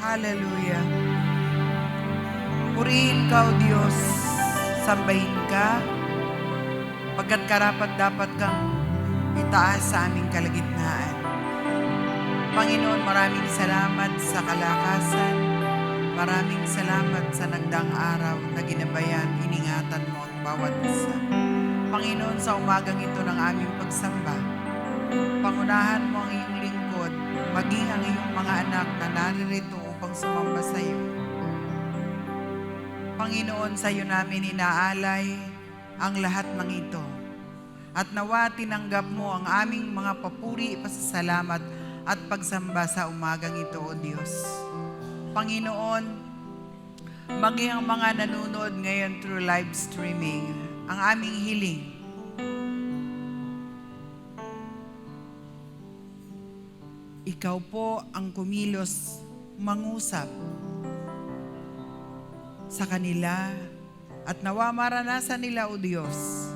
Hallelujah. Purihin ka, O Diyos. Sambahin ka, pagkat karapat dapat kang itaas sa aming kalagitnaan. Panginoon, maraming salamat sa kalakasan. Maraming salamat sa nagdaang araw na ginabayan, iningatan mo ang bawat isa. Panginoon, sa umagang ito ng aming pagsamba, pangunahan mo ang iyong lingkod, maging ang iyong mga anak na naririto upang sumamba sa iyo. Panginoon, sa iyo namin inaalay ang lahat ng ito. At nawa tinanggap mo ang aming mga papuri, pasasalamat at pagsamba sa umagang ito, O Diyos. Panginoon, maging ang mga nanonood ngayon through live streaming, ang aming hiling, ikaw po ang kumilos, mangusap sa kanila at nawa maranasan nila, O Diyos,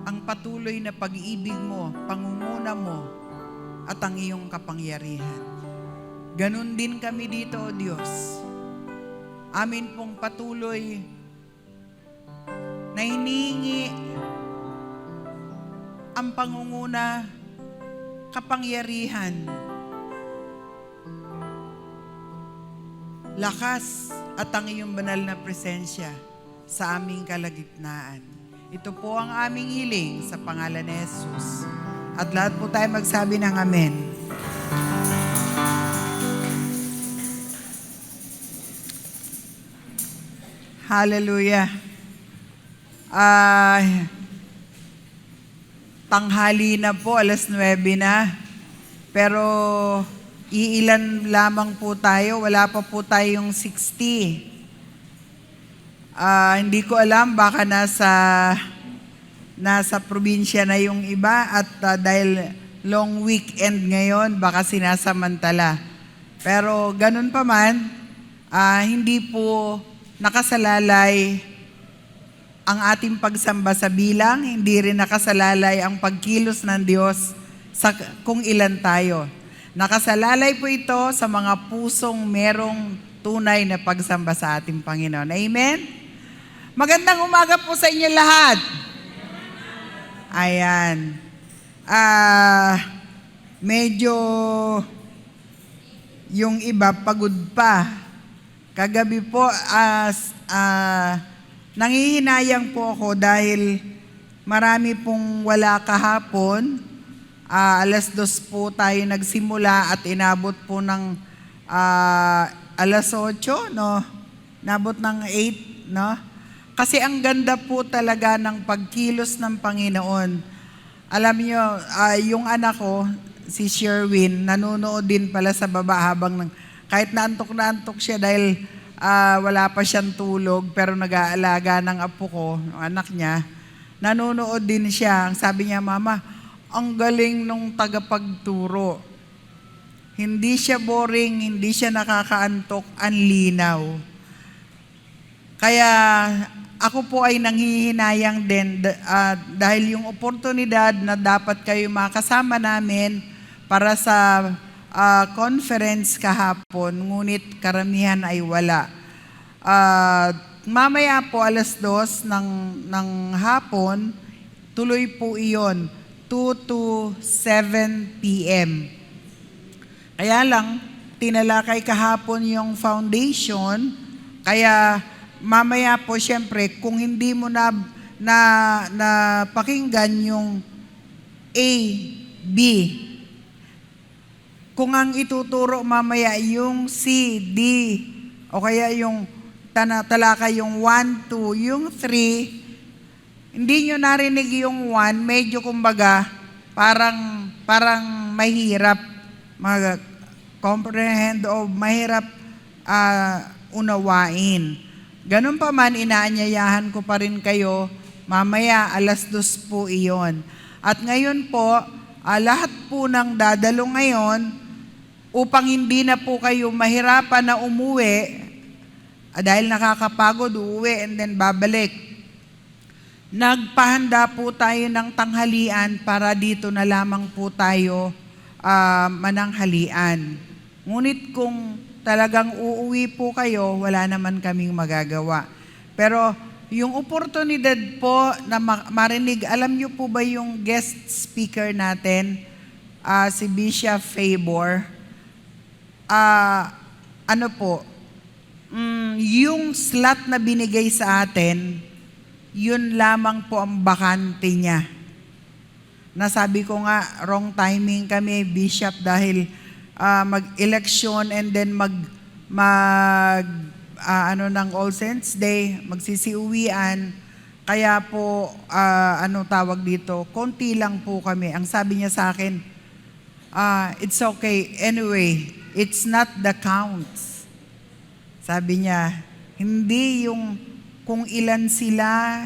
ang patuloy na pag-ibig mo, pangunguna mo at ang iyong kapangyarihan. Ganon din kami dito, O Diyos. Amin pong patuloy na hinihingi ang pangunguna, kapangyarihan, lakas at ang iyong banal na presensya sa aming kalagitnaan. Ito po ang aming hiling sa pangalan ni Jesus. At lahat po tayo magsabi ng amen. Hallelujah. Tanghali na po, 9:00 na. Pero iilan lamang po tayo, wala pa po tayong 60. Hindi ko alam, baka nasa probinsya na yung iba at dahil long weekend ngayon, baka sinasamantala. Pero ganun pa man, hindi po nakasalalay ang ating pagsamba sa bilang, hindi rin nakasalalay ang pagkilos ng Diyos sa kung ilan tayo. Nakasalalay po ito sa mga pusong merong tunay na pagsamba sa ating Panginoon. Amen? Magandang umaga po sa inyo lahat. Ayan. Medyo yung iba pagod pa. Kagabi po, nangihinayang po ako dahil marami pong wala kahapon. 2:00 po tayo nagsimula at inabot po ng 8:00, no? Nabot ng 8, no? Kasi ang ganda po talaga ng pagkilos ng Panginoon. Alam niyo, yung anak ko, si Sherwin, nanonood din pala sa baba habang kahit naantok siya dahil wala pa siyang tulog, pero nag-aalaga ng apo ko, yung anak niya, nanonood din siya. Ang sabi niya, Mama, ang galing nung tagapagturo. Hindi siya boring, hindi siya nakakaantok, ang linaw. Kaya ako po ay nanghihinayang din dahil yung oportunidad na dapat kayo makasama namin para sa conference kahapon, ngunit karamihan ay wala. Mamaya po 2:00 ng hapon, tuloy po iyon, 2 to 7 p.m. Kaya lang, tinalakay kahapon yung foundation, kaya mamaya po siyempre, kung hindi mo na pakinggan yung A, B, kung ang ituturo mamaya yung C, D, o kaya yung talakay yung 1, 2, yung 3, hindi nyo narinig yung 1, medyo kumbaga, parang mahirap mag-comprehend o mahirap unawain. Ganun pa man, inaanyayahan ko pa rin kayo, mamaya 2:00 po iyon. At ngayon po, lahat po ng dadalo ngayon, upang hindi na po kayo mahirapan na umuwi, dahil nakakapagod, uuwi and then babalik. Nagpahanda po tayo ng tanghalian para dito na lamang po tayo mananghalian. Ngunit kung talagang uuwi po kayo, wala naman kaming magagawa. Pero yung oportunidad po na marinig, alam niyo po ba yung guest speaker natin, si Bishop Favor? Ano po, yung slot na binigay sa atin, yun lamang po ang bakante niya. Nasabi ko nga, wrong timing kami, Bishop, dahil mag-election and then ng All Saints Day, magsisiuwian. Kaya po, tawag dito, konti lang po kami. Ang sabi niya sa akin, it's okay. Anyway, it's not the counts. Sabi niya, hindi yung kung ilan sila,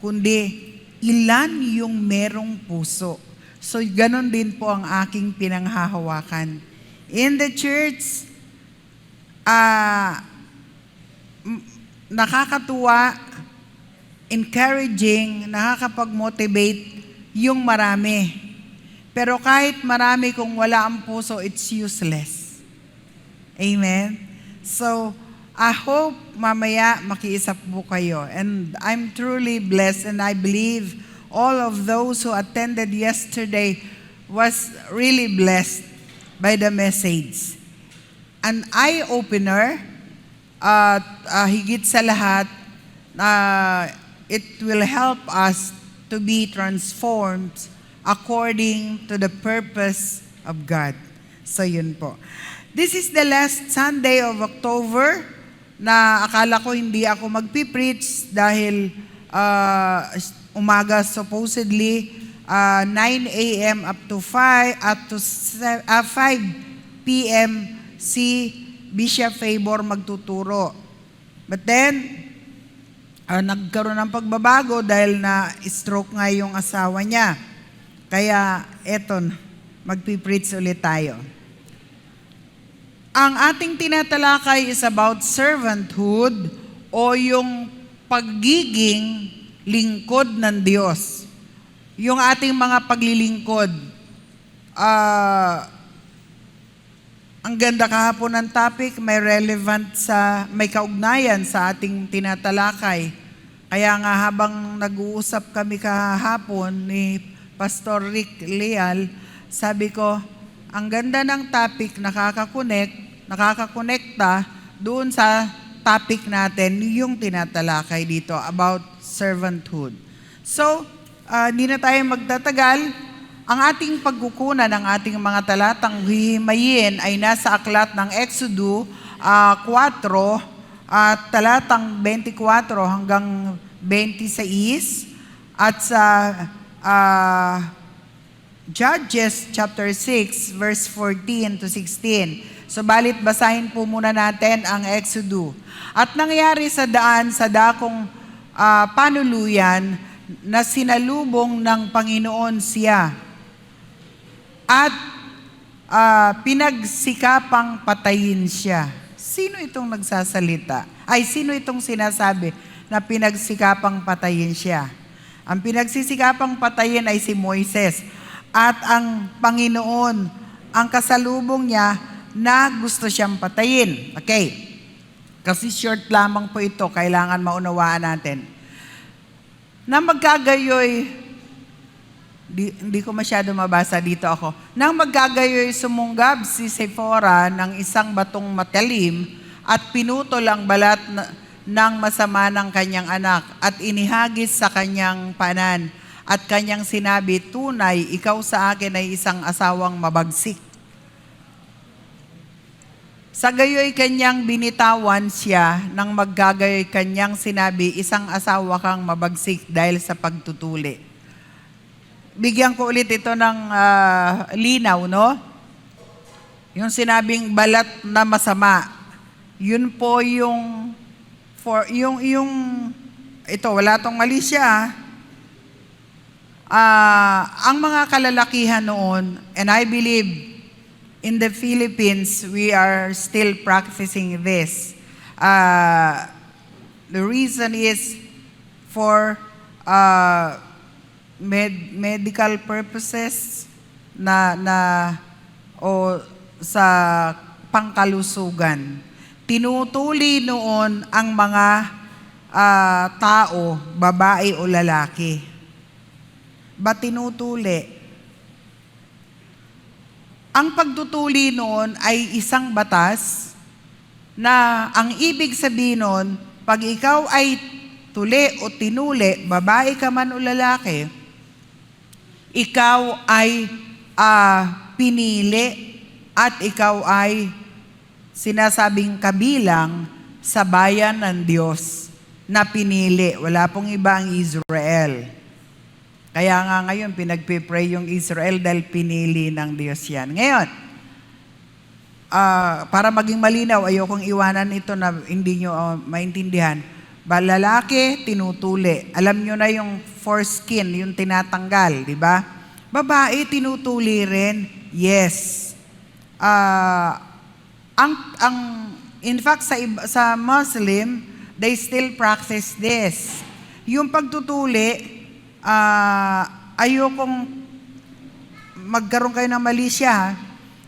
kundi ilan yung merong puso. So, ganon din po ang aking pinanghahawakan. In the church, nakakatuwa, encouraging, nakakapag-motivate yung marami. Pero kahit marami, kung wala ang puso, it's useless. Amen? So, I hope mamaya makiisap po kayo. And I'm truly blessed, and I believe all of those who attended yesterday was really blessed by the message. An eye-opener, higit sa lahat, it will help us to be transformed according to the purpose of God. So yun po. This is the last Sunday of October na akala ko hindi ako magpipreach dahil umaga supposedly 9 a.m. up to 5 p.m. si Bishop Favor magtuturo. But then, nagkaroon ng pagbabago dahil na stroke nga yung asawa niya. Kaya eto, magpipreach ulit tayo. Ang ating tinatalakay is about servanthood o yung pagiging lingkod ng Diyos. Yung ating mga paglilingkod. Ang ganda kahapon ng topic, may kaugnayan sa ating tinatalakay. Kaya nga habang nag-uusap kami kahapon ni Pastor Rick Leal, sabi ko, ang ganda ng topic, nakakakonekta doon sa topic natin, yung tinatalakay dito about servanthood. So, hindi na tayo magtatagal. Ang ating pagkukunan ng ating mga talatang hihimayin ay nasa aklat ng Exodo 4, talatang 24 hanggang 26, at sa Judges chapter 6, verse 14 to 16. So balit basahin po muna natin ang Exodo. At nangyari sa dakong panuluyan na sinalubong ng Panginoon siya at pinagsikapang patayin siya. Sino itong nagsasalita? Sino itong sinasabi na pinagsikapang patayin siya? Ang pinagsisikapang patayin ay si Moises. At ang Panginoon, ang kasalubong niya na gusto siyang patayin. Okay. Kasi short lamang po ito, kailangan maunawaan natin. Na magkagayoy, hindi ko masyado mabasa dito ako. Nang magkagayoy sumunggab si Sephora ng isang batong matalim at pinutol ang balat ng masama ng kanyang anak at inihagis sa kanyang panan. At kanyang sinabi, tunay, ikaw sa akin ay isang asawang mabagsik. Sa gayoy kanyang binitawan siya, nang maggagayoy kanyang sinabi, isang asawa kang mabagsik dahil sa pagtutuli. Bigyan ko ulit ito ng linaw, no? Yung sinabing balat na masama, yun po ito, wala tong mali siya, ang mga kalalakihan noon, and I believe in the Philippines, we are still practicing this. The reason is for medical purposes o sa pangkalusugan. Tinutuli noon ang mga tao, babae o lalaki. Ba't tinutuli? Ang pagtutuli noon ay isang batas na ang ibig sabihin noon, pag ikaw ay tuli o tinuli, babae ka man o lalaki, ikaw ay pinili at ikaw ay sinasabing kabilang sa bayan ng Diyos na pinili. Wala pong iba ang Israel. Kaya nga ngayon, pinagpipray yung Israel dahil pinili ng Diyos yan. Ngayon, para maging malinaw, ayokong iwanan ito na hindi nyo maintindihan. Lalaki, tinutuli. Alam nyo na yung foreskin, yung tinatanggal, di ba? Babae, tinutuli rin. Yes. In fact, sa Muslim, they still practice this. Yung pagtutuli, ayokong magkaroon kayo ng mali siya.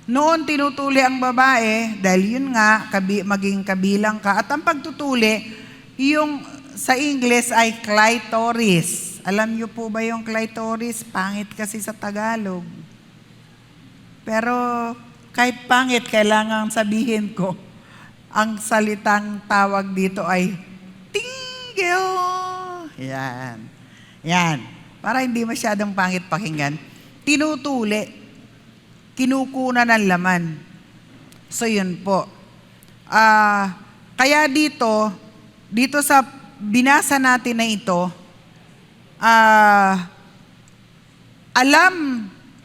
Noon tinutuli ang babae, dahil yun nga, maging kabilang ka. At ang pagtutuli, yung sa English ay clitoris. Alam niyo po ba yung clitoris? Pangit kasi sa Tagalog. Pero kahit pangit, kailangan sabihin ko, ang salitang tawag dito ay tinggil. Yan. Yan. Para hindi masyadong pangit pakinggan. Tinutuli. Kinukuna ng laman. So yun po. Kaya dito sa binasa natin na ito, alam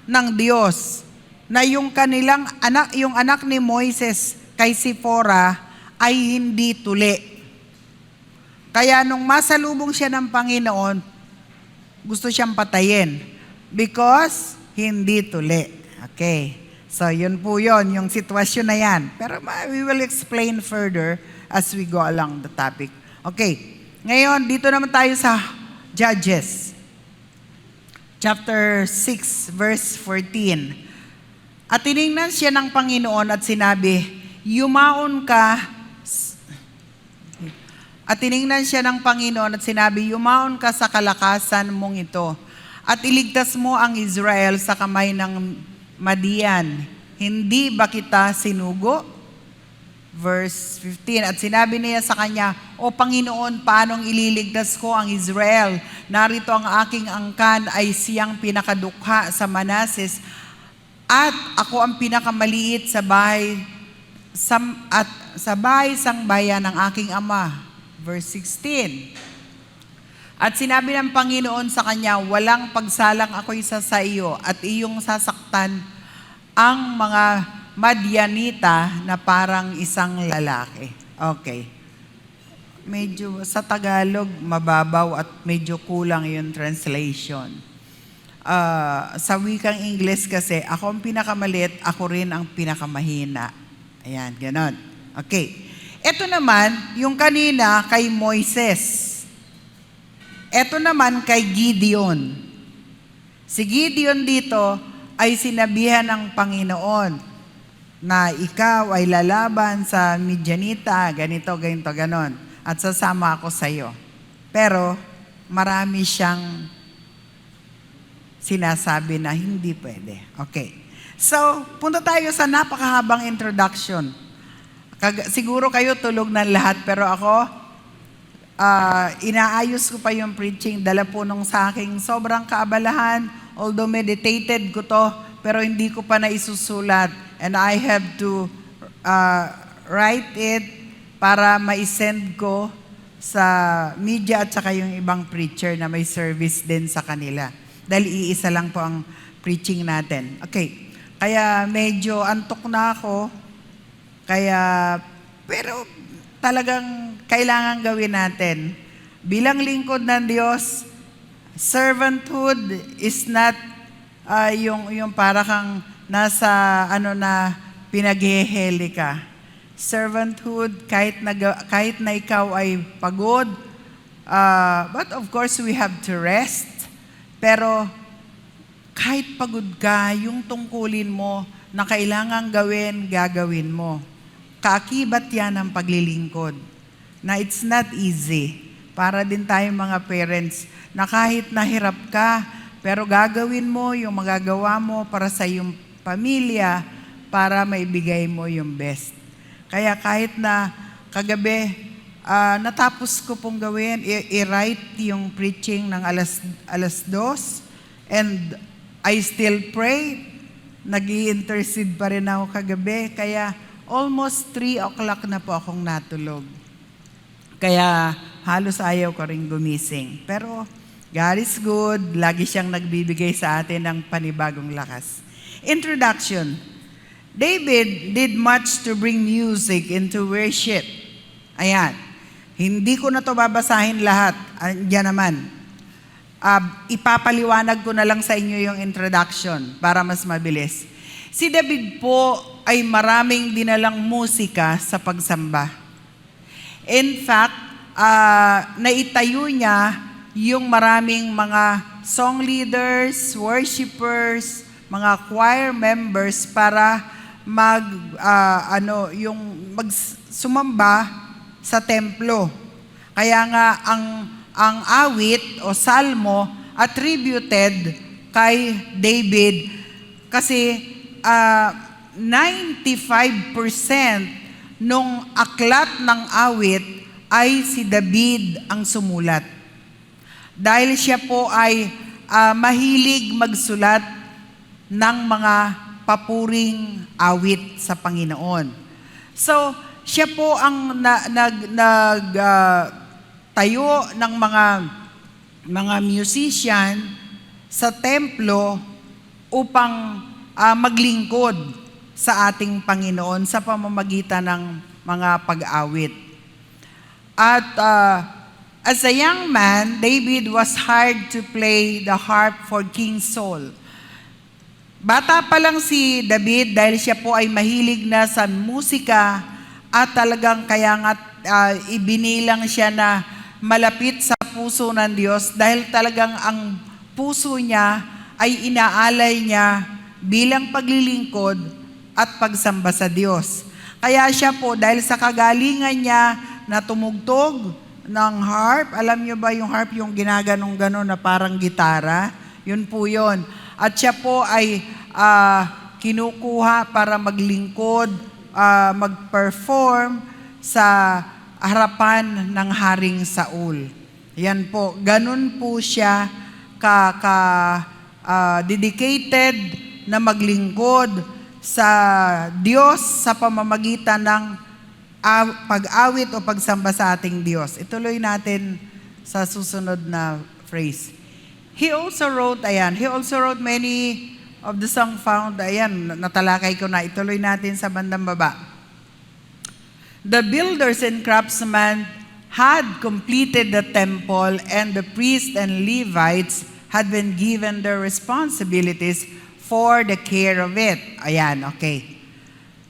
ng Diyos na yung kanilang anak, yung anak ni Moises kay Sipora ay hindi tuli. Kaya nung masalubong siya ng Panginoon, gusto siyang patayin because hindi tuli. Okay. So, yun po yun, yung sitwasyon na yan. Pero we will explain further as we go along the topic. Okay. Ngayon, dito naman tayo sa Judges. Chapter 6, verse 14. At tiningnan siya ng Panginoon at sinabi, yumaon ka. At tiningnan siya ng Panginoon at sinabi, yumaon ka sa kalakasan mong ito at iligtas mo ang Israel sa kamay ng Madian. Hindi ba kita sinugo? Verse 15, at sinabi niya sa kanya, O Panginoon, paanong ililigtas ko ang Israel? Narito ang aking angkan ay siyang pinakadukha sa Manases at ako ang pinakamaliit sa bahay sang bayan ng aking ama. Verse 16. At sinabi ng Panginoon sa kanya, walang pagsalang ako'y sa iyo at iyong sasaktan ang mga Madianita na parang isang lalaki. Okay. Medyo sa Tagalog, mababaw at medyo kulang yung translation. Sa wikang English kasi, ako ang pinakamaliit, ako rin ang pinakamahina. Ayan, ganon. Okay. Ito naman, yung kanina kay Moises. Ito naman kay Gideon. Si Gideon dito ay sinabihan ng Panginoon na ikaw ay lalaban sa Midianita, ganito, ganon. At sasama ako sa iyo. Pero marami siyang sinasabi na hindi pwede. Okay. So, punta tayo sa napakahabang introduction. Siguro kayo tulog ng lahat, pero ako, inaayos ko pa yung preaching, dala po nung sa aking sobrang kaabalahan, although meditated ko to, pero hindi ko pa naisusulat. And I have to write it para ma-send ko sa media at saka yung ibang preacher na may service din sa kanila. Dahil iisa lang po ang preaching natin. Okay, kaya medyo antok na ako. Pero talagang kailangan gawin natin. Bilang lingkod ng Diyos, servanthood is not yung para kang nasa pinagheheli ka. Servanthood, kahit na ikaw ay pagod, but of course we have to rest. Pero kahit pagod ka, yung tungkulin mo, na kailangang gawin, gagawin mo. Kaakibat yan ng paglilingkod. Na it's not easy. Para din tayong mga parents na kahit nahirap ka, pero gagawin mo yung magagawa mo para sa iyong pamilya para maibigay mo yung best. Kaya kahit na kagabi, natapos ko pong gawin, i-write yung preaching ng alas 2 and I still pray. Nag-i-intercede pa rin ako kagabi. Kaya almost 3 o'clock na po akong natulog. Kaya halos ayaw ko rin gumising. Pero God is good. Lagi siyang nagbibigay sa atin ng panibagong lakas. Introduction. David did much to bring music into worship. Ayan. Hindi ko na to babasahin lahat. Diyan naman. Ipapaliwanag ko na lang sa inyo yung introduction para mas mabilis. Si David po ay maraming dinalang musika sa pagsamba. In fact, naitayo niya yung maraming mga song leaders, worshipers, mga choir members para sumamba sa templo. Kaya nga ang awit o salmo attributed kay David kasi 95% nung aklat ng awit ay si David ang sumulat. Dahil siya po ay mahilig magsulat ng mga papuring awit sa Panginoon. So, siya po ang tayo ng mga musician sa templo upang maglingkod sa ating Panginoon sa pamamagitan ng mga pag-awit. At as a young man, David was hired to play the harp for King Saul. Bata pa lang si David dahil siya po ay mahilig na sa musika at talagang kaya nga ibinilang siya na malapit sa puso ng Diyos dahil talagang ang puso niya ay inaalay niya bilang paglilingkod at pagsamba sa Diyos. Kaya siya po dahil sa kagalingan niya na tumugtog ng harp, alam niyo ba yung harp yung ginaganong-ganon na parang gitara? Yun po yun. At siya po ay kinukuha para maglingkod, mag-perform sa harapan ng Haring Saul. Yan po, ganun po siya dedicated na maglingkod sa Diyos sa pamamagitan ng pag-awit o pagsamba sa ating Diyos. Ituloy natin sa susunod na phrase. He also wrote many of the song found, natalakay ko na, ituloy natin sa bandang baba. The builders and craftsmen had completed the temple and the priests and Levites had been given their responsibilities for the care of it. Ayan, okay.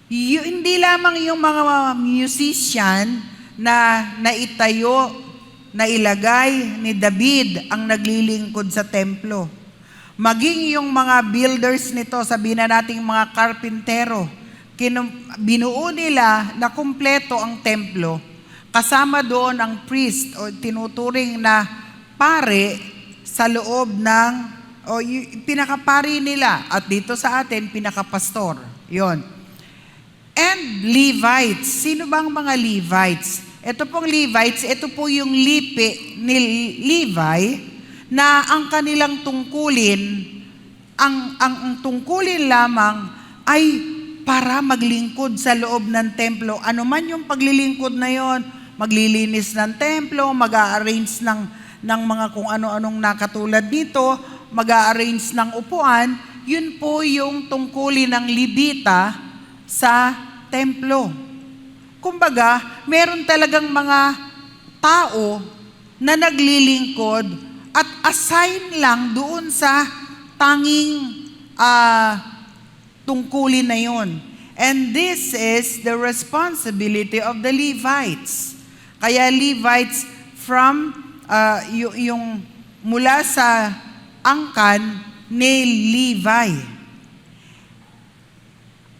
Hindi lamang yung mga musician na naitayo, na ilagay ni David ang naglilingkod sa templo. Maging yung mga builders nito, sabihin na nating mga karpintero, binuo nila na kumpleto ang templo. Kasama doon ang priest o tinuturing na pare sa loob ng, pinakapari nila. At dito sa atin, pinakapastor. Yon. And Levites. Sino bang mga Levites? Ito pong Levites, ito po yung lipi ni Levi na ang kanilang tungkulin, ang tungkulin lamang ay para maglingkod sa loob ng templo. Ano man yung paglilingkod na yon, maglilinis ng templo, mag-a-arrange ng mga kung ano-anong nakatulad dito, mag-a-arrange ng upuan, yun po yung tungkulin ng Levita sa templo. Kumbaga, meron talagang mga tao na naglilingkod at assign lang doon sa tanging tungkulin na yun. And this is the responsibility of the Levites. Kaya Levites from yung mula sa angkan ni Levi.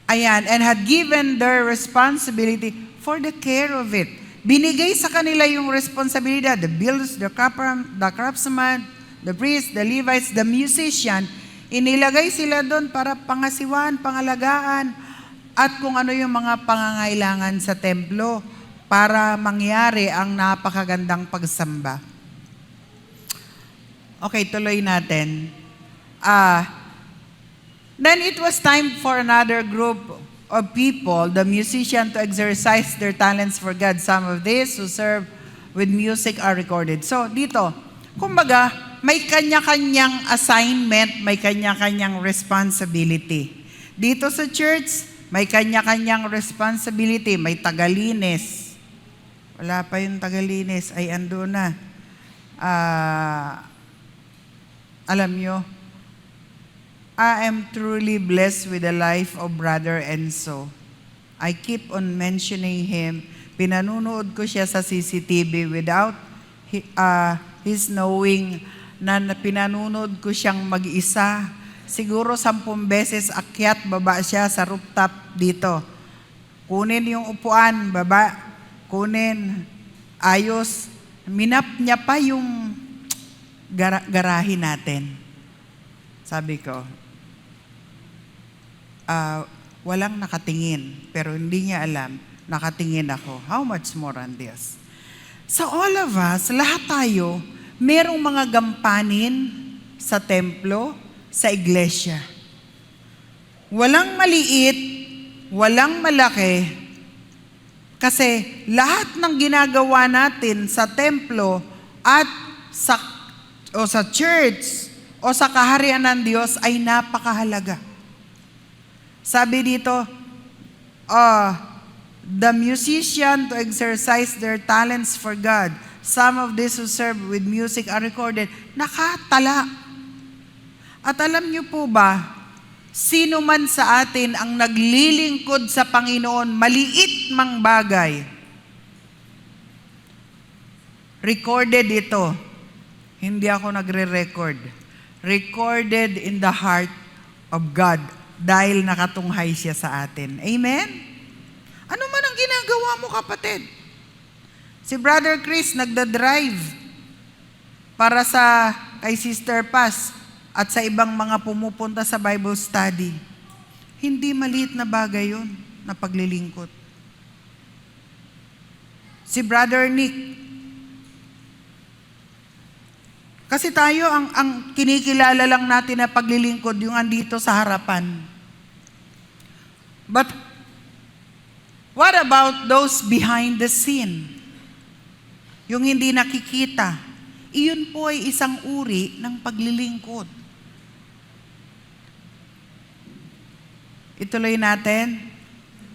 Ayan, and had given their responsibility for the care of it. Binigay sa kanila yung responsibilidad, the builders, the craftsman, the priest, the Levites, the musician. Inilagay sila doon para pangasiwan, pangalagaan, at kung ano yung mga pangangailangan sa templo para mangyari ang napakagandang pagsamba. Okay, tuloy natin. Then it was time for another group of people, the musicians, to exercise their talents for God. Some of these who serve with music are recorded. So dito, kumbaga, may kanya-kanyang assignment, may kanya-kanyang responsibility. Dito sa church, may kanya-kanyang responsibility. May tagalinis. Wala pa yung tagalinis, ay ando na. Alam nyo, I am truly blessed with the life of Brother Enzo. I keep on mentioning him. Pinanunood ko siya sa CCTV without his knowing na pinanunood ko siyang mag-isa. Siguro 10 beses akyat, baba siya sa rooftop dito. Kunin yung upuan, baba. Kunin, ayos. Minap niya pa yung garahe natin. Sabi ko, walang nakatingin, pero hindi niya alam, nakatingin ako. How much more on this? So all of us, lahat tayo, merong mga gampanin sa templo, sa iglesia. Walang maliit, walang malaki, kasi lahat ng ginagawa natin sa templo at sa church o sa kaharian ng Diyos ay napakahalaga. Sabi dito, the musician to exercise their talents for God. Some of these who serve with music are recorded. Nakatala. At alam niyo po ba, sino man sa atin ang naglilingkod sa Panginoon, maliit mang bagay, recorded ito. Hindi ako nagre-record. Recorded in the heart of God dahil nakatunghay siya sa atin. Amen? Ano man ang ginagawa mo, kapatid? Si Brother Chris nagda-drive para kay Sister Paz at sa ibang mga pumupunta sa Bible study. Hindi maliit na bagay yun na paglilingkod. Si Brother Nick, kasi tayo, ang kinikilala lang natin na paglilingkod, yung andito sa harapan. But, what about those behind the scene? Yung hindi nakikita. Iyon po ay isang uri ng paglilingkod. Ituloy natin.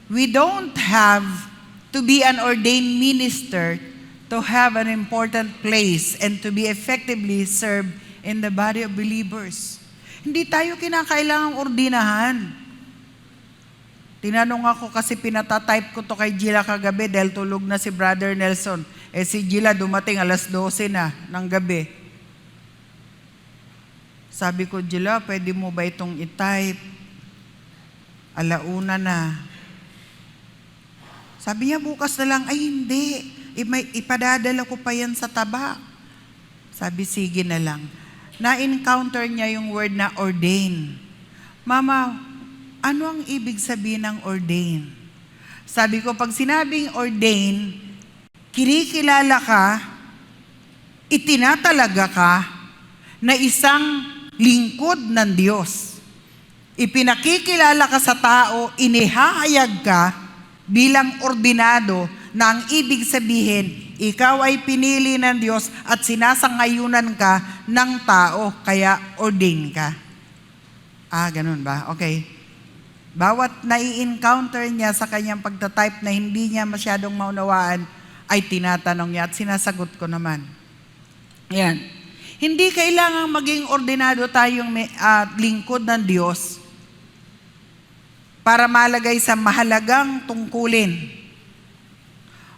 We don't have to be an ordained minister to have an important place and to be effectively served in the body of believers. Hindi tayo kinakailangang ordinahan. Tinanong ako kasi pinatatype ko to kay Gila kagabi dahil tulog na si Brother Nelson. Si Gila dumating 12:00 na ng gabi. Sabi ko, Gila, pwede mo ba itong i-type? 1:00 na. Sabi niya, bukas na lang. Ay, hindi. Ipadadala ko pa yan sa taba. Sabi, sige na lang. Na-encounter niya yung word na ordain. Mama, ano ang ibig sabihin ng ordain? Sabi ko, pag sinabing ordain, kinikilala ka, itinatalaga ka na isang lingkod ng Diyos. Ipinakikilala ka sa tao, inihahayag ka bilang ordinado na ang ibig sabihin, ikaw ay pinili ng Diyos at sinasangayunan ka ng tao, kaya ordain ka. Ganun ba? Okay. Bawat nai-encounter niya sa kanyang pagtatype na hindi niya masyadong maunawaan, ay tinatanong niya at sinasagot ko naman. Yan. Hindi kailangang maging ordinado tayong lingkod ng Diyos para malagay sa mahalagang tungkulin.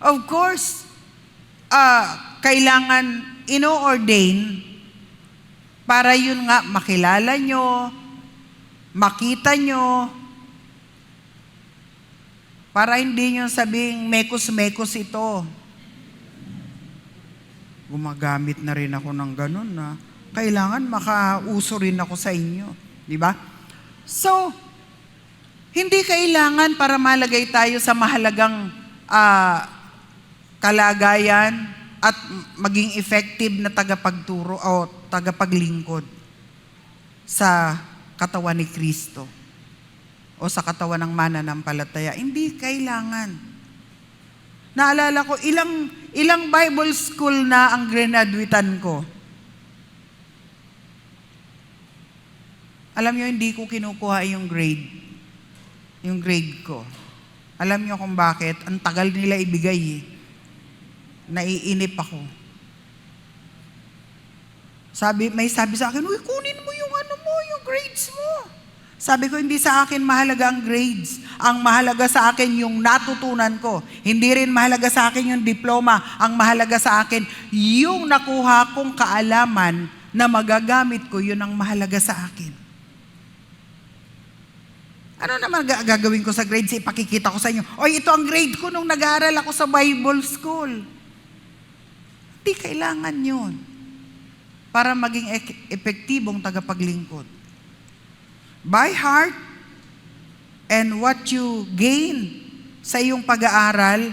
Of course, kailangan ino-ordain para yun nga makilala nyo, makita nyo, Para hindi nyo sabing mekos-mekos ito. Gumagamit na rin ako ng ganun na kailangan makauso rin ako sa inyo. Di ba? So, hindi kailangan para malagay tayo sa mahalagang kalagayan at maging effective na tagapagturo o tagapaglingkod sa katawan ni Kristo o sa katawan ng mananampalataya. Hindi kailangan. Naalala ko, ilang Bible school na ang grinadwitan ko. Alam nyo, hindi ko kinukuha yung grade ko. Alam nyo kung bakit? Ang tagal nila ibigay eh. Naiinip ako. May sabi sa akin, uy, kunin mo yung yung grades mo. Sabi ko, hindi sa akin mahalaga ang grades. Ang mahalaga sa akin yung natutunan ko. Hindi rin mahalaga sa akin yung diploma. Ang mahalaga sa akin, yung nakuha kong kaalaman na magagamit ko, yun ang mahalaga sa akin. Ano naman gagawin ko sa grades? Ipakikita ko sa inyo, oy, ito ang grade ko nung nag-aaral ako sa Bible school. Hindi kailangan yun para maging epektibong tagapaglingkod. By heart and what you gain sa iyong pag-aaral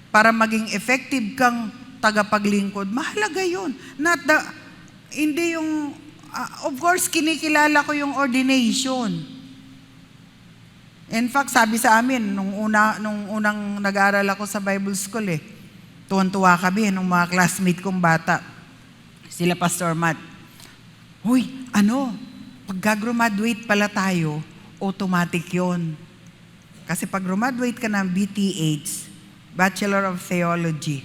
para maging effective kang tagapaglingkod, mahalaga yun. Hindi yung, of course, kinikilala ko yung ordination. In fact, sabi sa amin, nung unang nag-aaral ako sa Bible School tuwan-tuwa kami nung mga classmate kong bata. Sila Pastor Matt. Uy, pag-graduate pala tayo, automatic yon. Kasi pag graduate ka ng BTH, Bachelor of Theology,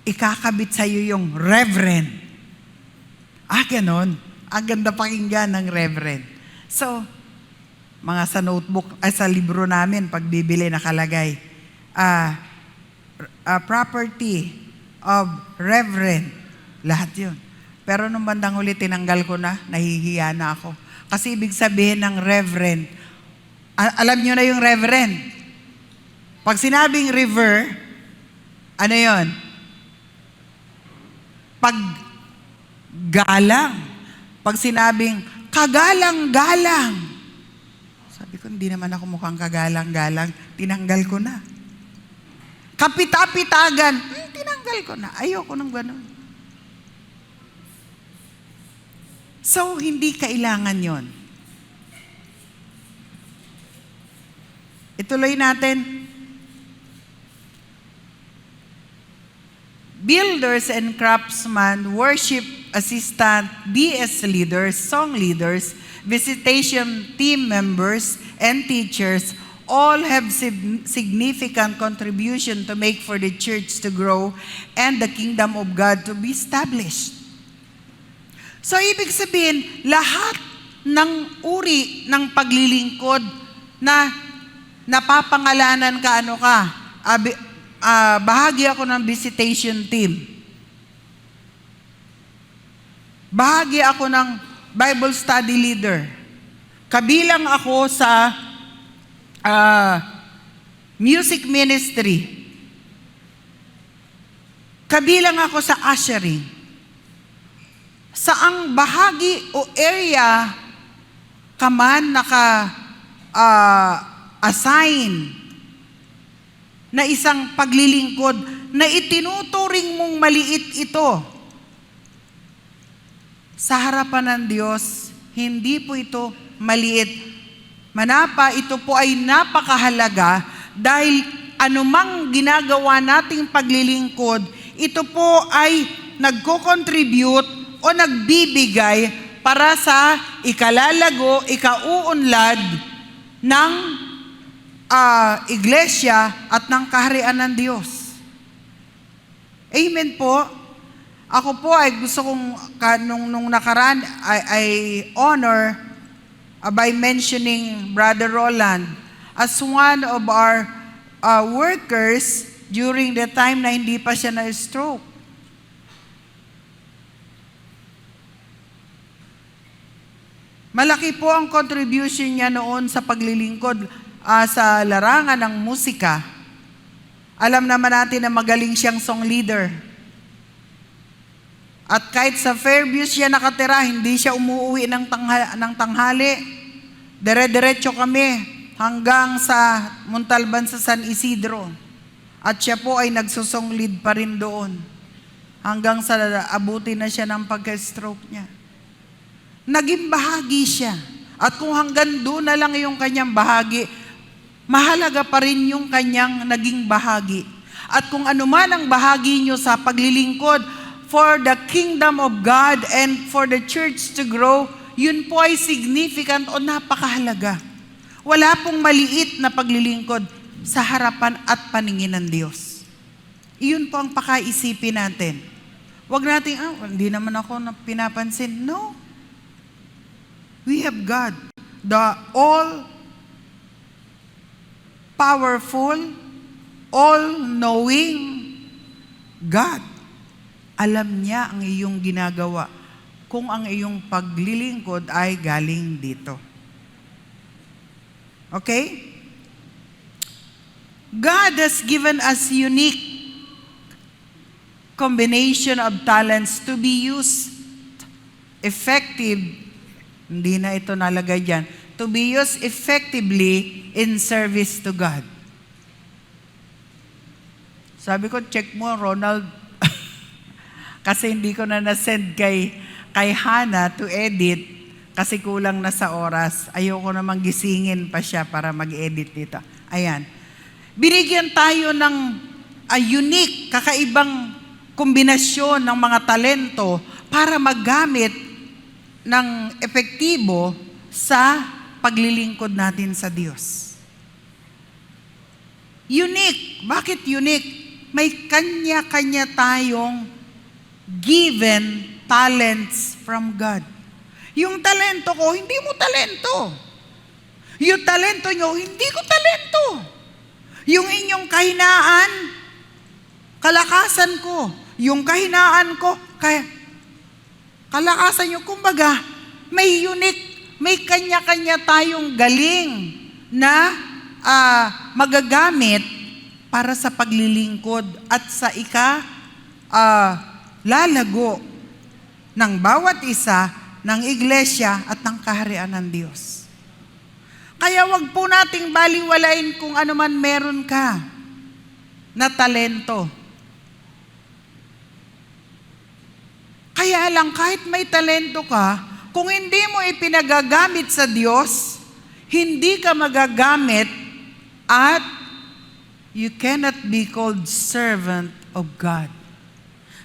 ikakabit sa'yo yung Reverend. Ganon. Ang ganda pakinggan ng Reverend. So, mga sa notebook, sa libro namin, pag bibili nakalagay, property of Reverend. Lahat yun. Pero nung bandang huli, tinanggal ko na, nahihiya na ako. Kasi ibig sabihin ng Reverend, alam nyo na yung Reverend. Pag sinabing river, ano yon? Paggalang. Pag sinabing kagalang-galang. Sabi ko, hindi naman ako mukhang kagalang-galang. Tinanggal ko na. Kapita-pitagan. Tinanggal ko na. Ayoko nang gano'n. So, hindi kailangan yon. Ituloy natin. Builders and craftsmen, worship assistant, DS leaders, song leaders, visitation team members, and teachers all have significant contribution to make for the church to grow and the kingdom of God to be established. So, ibig sabihin, lahat ng uri ng paglilingkod na napapangalanan ka, bahagi ako ng visitation team. Bahagi ako ng Bible study leader. Kabilang ako sa music ministry. Kabilang ako sa ushering. Saang bahagi o area ka man assign na isang paglilingkod na itinuturing mong maliit ito, sa harapan ng Diyos, hindi po ito maliit. Manapa, ito po ay napakahalaga dahil anumang ginagawa nating paglilingkod, ito po ay nagko-contribute o nagbibigay para sa ikalalago, ikauunlad ng iglesia at ng kaharian ng Diyos. Amen po. Ako po ay gusto kong, nung nakaraan, I honor by mentioning Brother Roland as one of our workers during the time na hindi pa siya na-stroke. Malaki po ang contribution niya noon sa paglilingkod. sa larangan ng musika. Alam naman natin na magaling siyang song leader. At kahit sa Fairview siya nakatira, hindi siya umuwi ng tanghali. Dire-diretso kami hanggang sa Montalban sa San Isidro. At siya po ay nagsusong lead pa rin doon. Hanggang sa abuti na siya ng pagka-stroke niya. Naging bahagi siya. At kung hanggang doon na lang yung kanyang bahagi, mahalaga pa rin yung kanyang naging bahagi. At kung ano man ang bahagi nyo sa paglilingkod for the kingdom of God and for the church to grow, yun po ay significant o napakahalaga. Wala pong maliit na paglilingkod sa harapan at paningin ng Diyos. Iyon po ang pakaisipin natin. Huwag natin, hindi naman ako pinapansin. No. We have God, the all-powerful, all-knowing God. Alam niya ang iyong ginagawa kung ang iyong paglilingkod ay galing dito. Okay? God has given us unique combination of talents to be used effective, hindi na ito nalagay dyan, to be used effectively in service to God. Sabi ko, check mo, Ronald, kasi hindi ko na nasend kay Hannah to edit kasi kulang na sa oras. Ayoko namang gisingin pa siya para mag-edit dito. Ayan. Binigyan tayo ng unique, kakaibang kombinasyon ng mga talento para maggamit ng epektibo sa paglilingkod natin sa Diyos. Unique. Bakit unique? May kanya-kanya tayong given talents from God. Yung talento ko, hindi mo talento. Yung talento nyo, hindi ko talento. Yung inyong kahinaan, kalakasan ko. Yung kahinaan ko, kalakasan nyo. Kumbaga, may unique, may kanya-kanya tayong galing na magagamit para sa paglilingkod at sa lalago ng bawat isa ng iglesia at ng kaharian ng Diyos. Kaya wag po nating baliwalain kung ano man meron ka na talento. Kaya lang, kahit may talento ka, kung hindi mo ipinagagamit sa Diyos, hindi ka magagamit at you cannot be called servant of God.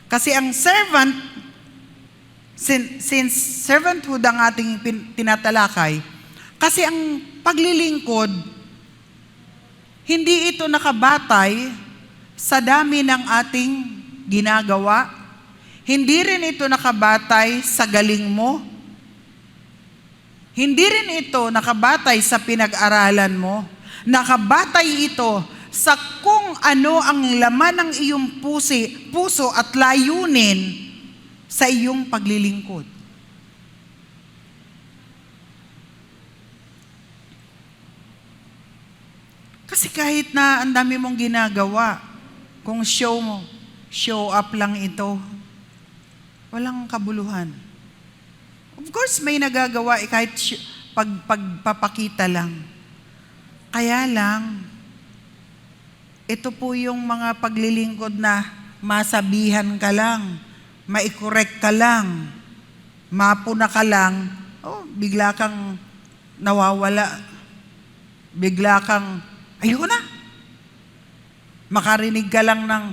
Kasi ang servant, since servanthood ang ating tinatalakay, kasi ang paglilingkod, hindi ito nakabatay sa dami ng ating ginagawa. Hindi rin ito nakabatay sa galing mo. Hindi rin ito nakabatay sa pinag-aralan mo. Nakabatay ito sa kung ano ang laman ng iyong puso at layunin sa iyong paglilingkod. Kasi kahit na ang dami mong ginagawa, kung show up lang ito, walang kabuluhan. Of course, may nagagawa kahit pagpapakita lang. Kaya lang, ito po yung mga paglilingkod na masabihan ka lang, maikorek ka lang, mapuna ka lang, bigla kang nawawala, bigla kang, ayoko na. Makarinig ka lang ng,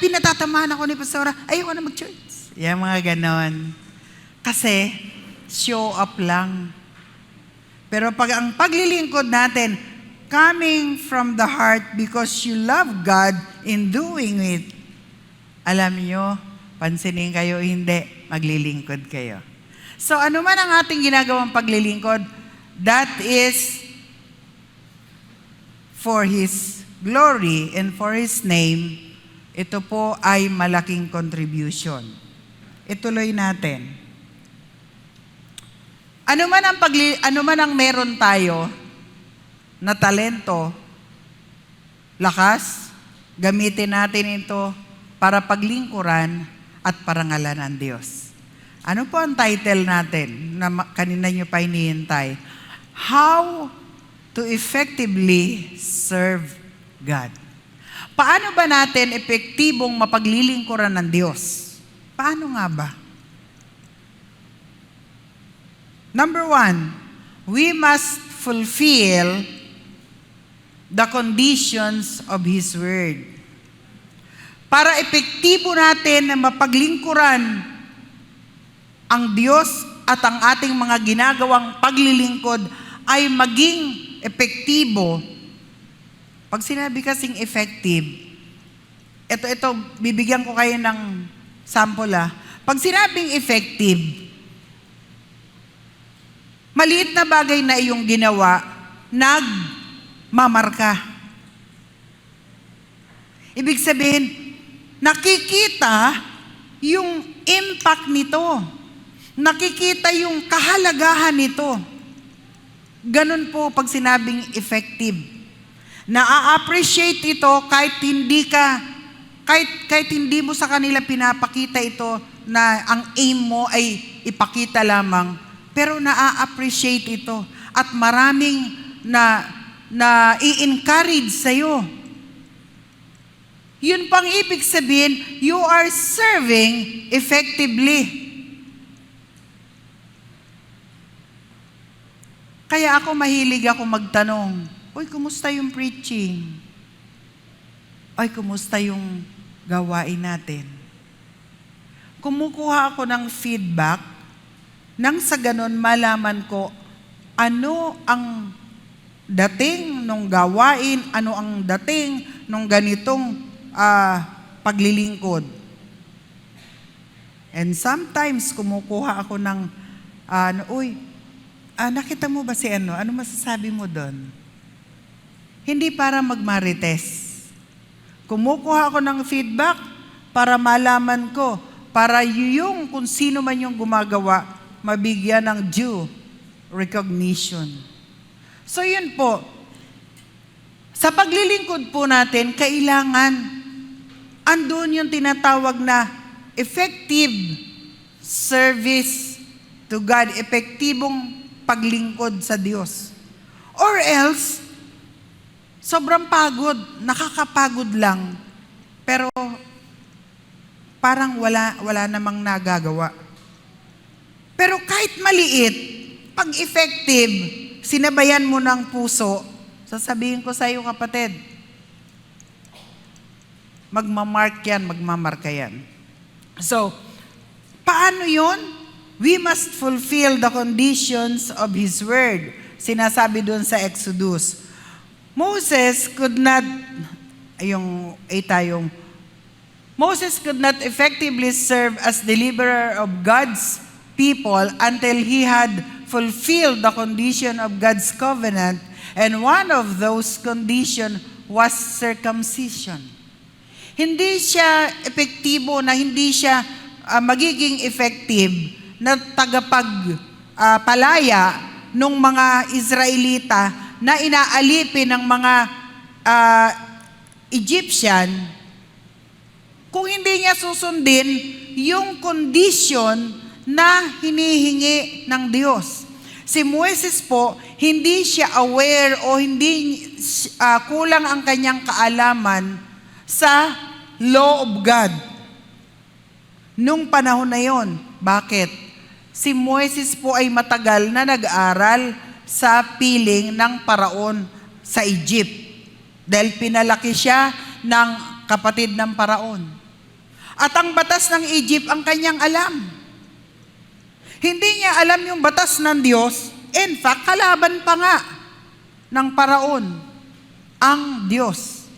pinatatamaan ako ni Pastora, ayoko na mag-church. Yan mga ganon. Kasi, show up lang. Pero pag ang paglilingkod natin, coming from the heart because you love God in doing it, alam nyo, pansinin kayo, hindi, maglilingkod kayo. So, ano man ang ating ginagawang paglilingkod, that is for His glory and for His name, ito po ay malaking contribution. Ituloy natin. Ano man ang meron tayo na talento, lakas, gamitin natin ito para paglingkuran at parangalan ng Diyos. Ano po ang title natin na kanina nyo pa hinihintay? How to effectively serve God. Paano ba natin epektibong mapaglilingkuran ng Diyos? Paano nga ba? Number 1, we must fulfill the conditions of His Word. Para epektibo natin na mapaglingkuran ang Diyos at ang ating mga ginagawang paglilingkod ay maging epektibo. Pag sinabi kasing effective, ito, bibigyan ko kayo ng sample . Pag sinabing effective, maliit na bagay na iyong ginawa, nagmamarka. Ibig sabihin, nakikita yung impact nito. Nakikita yung kahalagahan nito. Ganun po pag sinabing effective. Na-appreciate ito kahit hindi mo sa kanila pinapakita ito na ang aim mo ay ipakita lamang. Pero na-appreciate ito at maraming na i-encourage sa'yo. Yun pang ibig sabihin, you are serving effectively. Kaya mahilig ako magtanong, uy, kumusta yung preaching? Uy, kumusta yung gawain natin? Kumukuha ako ng feedback nang sa ganon malaman ko ano ang dating nung gawain, ano ang dating nung ganitong paglilingkod. And sometimes kumukuha ako ng nakita mo ba si ano? Ano masasabi mo doon? Hindi para magmarites. Kumukuha ako ng feedback para malaman ko, para yung kung sino man yung gumagawa, mabigyan ng due recognition. So yun po, sa paglilingkod po natin, kailangan andun yung tinatawag na effective service to God, epektibong paglingkod sa Diyos. Or else, sobrang pagod, nakakapagod lang, pero parang wala namang nagagawa. Pero kahit maliit, pag effective, sinabayan mo ng puso, sasabihin ko sa iyo kapatid, magmamarka yan. So, paano yun? We must fulfill the conditions of His Word. Sinasabi doon sa Exodus. Moses could not effectively serve as deliverer of God's people until he had fulfilled the condition of God's covenant, and one of those conditions was circumcision. Hindi siya epektibo na hindi siya magiging effective na tagapagpalaya nung mga Israelita na inaalipin ng mga Egyptian kung hindi niya susundin yung condition na hinihingi ng Diyos. Si Moises po, hindi siya aware o hindi kulang ang kanyang kaalaman sa law of God. Nung panahon na yon, bakit? Si Moises po ay matagal na nag-aral sa piling ng paraon sa Egypt. Dahil pinalaki siya ng kapatid ng paraon. At ang batas ng Egypt ang kanyang alam. Hindi niya alam yung batas ng Diyos. In fact, kalaban pa nga ng paraon ang Diyos.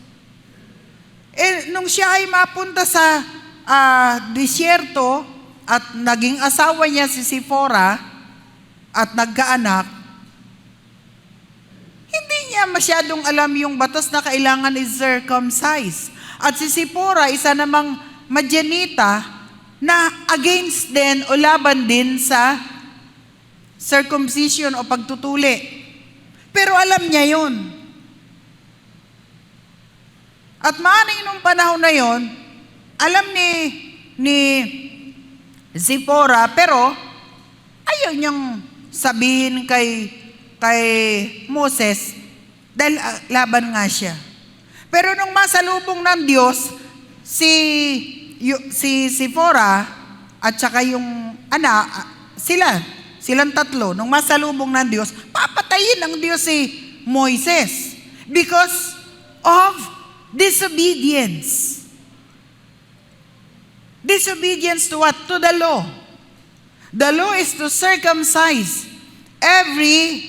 Nung siya ay mapunta sa disyerto at naging asawa niya si Sipora at nagkaanak, hindi niya masyadong alam yung batas na kailangan i-circumcise. At si Sipora, isa namang Madyanita na against din o laban din sa circumcision o pagtutuli. Pero alam niya yun. At maaaring nung panahon na yon, alam ni Zipporah, pero ayaw niyang sabihin kay Moses dahil laban nga siya. Pero nung masalubong ng Diyos, si Zipporah at saka yung silang tatlo, nung masalubong ng Diyos, papatayin ng Diyos si Moises because of disobedience. Disobedience to what? To the law. The law is to circumcise every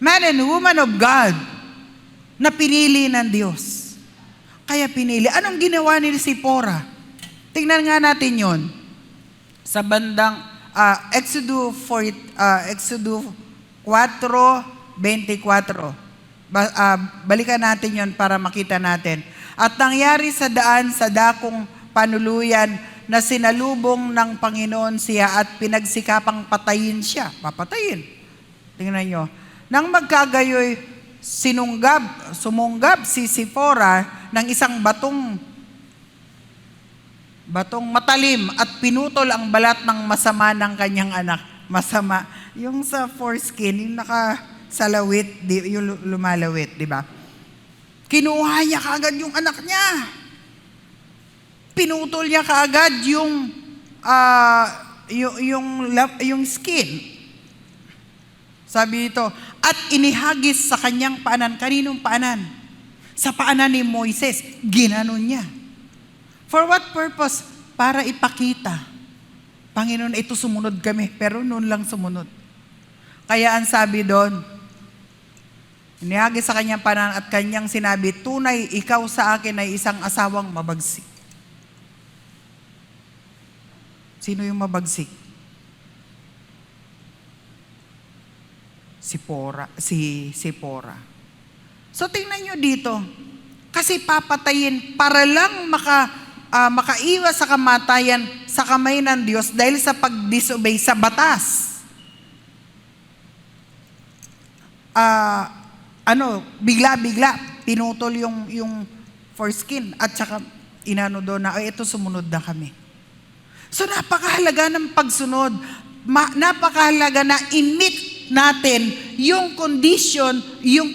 man and woman of God na pinili ng Diyos. Kaya pinili. Anong ginawa ni Zipporah? Tingnan nga natin yon sa bandang Exodus 4:24. Balikan natin yon para makita natin. At nangyari sa daan sa dakong panuluyan na sinalubong ng Panginoon siya at pinagsikapang patayin siya. Papatayin. Tingnan nyo. Nang magkagayoy, sumunggab si Zipporah ng isang batong matalim at pinutol ang balat ng masama ng kanyang anak. Masama. Yung sa foreskin, yung nakasalawit, yung lumalawit, di ba? Kinuha niya kaagad yung anak niya. Pinutol niya kaagad yung skin. Sabi dito, at inihagis sa kanyang paanan. Kaninong paanan? Sa paanan ni Moises. Ginanon niya. For what purpose? Para ipakita. Panginoon, ito sumunod kami. Pero noon lang sumunod. Kaya ang sabi doon, inihagis sa kanyang paanan at kanyang sinabi, tunay, ikaw sa akin ay isang asawang mabagsik. Sino yung mabagsik? Si Zipporah. So tingnan nyo dito, kasi papatayin para lang makaiwas sa kamatayan sa kamay ng Diyos dahil sa pag-disobey sa batas. Bigla-bigla, pinutol yung foreskin at saka inano doon na, ito sumunod na kami. So napakahalaga ng pagsunod. Napakahalaga na i-meet natin yung condition, yung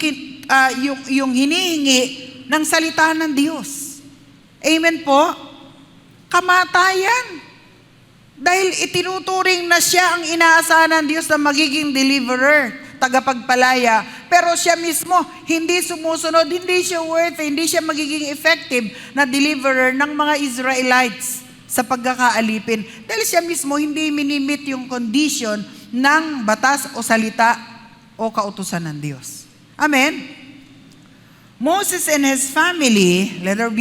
hinihingi ng salita ng Diyos. Amen po? Kamatayan. Dahil itinuturing na siya ang inaasahan ng Diyos na magiging deliverer, tagapagpalaya. Pero siya mismo, hindi sumusunod, hindi siya hindi siya magiging effective na deliverer ng mga Israelites sa pagkakaalipin. Dahil siya mismo hindi minimit yung condition ng batas o salita o kautusan ng Diyos. Amen? Moses and his family, letter B,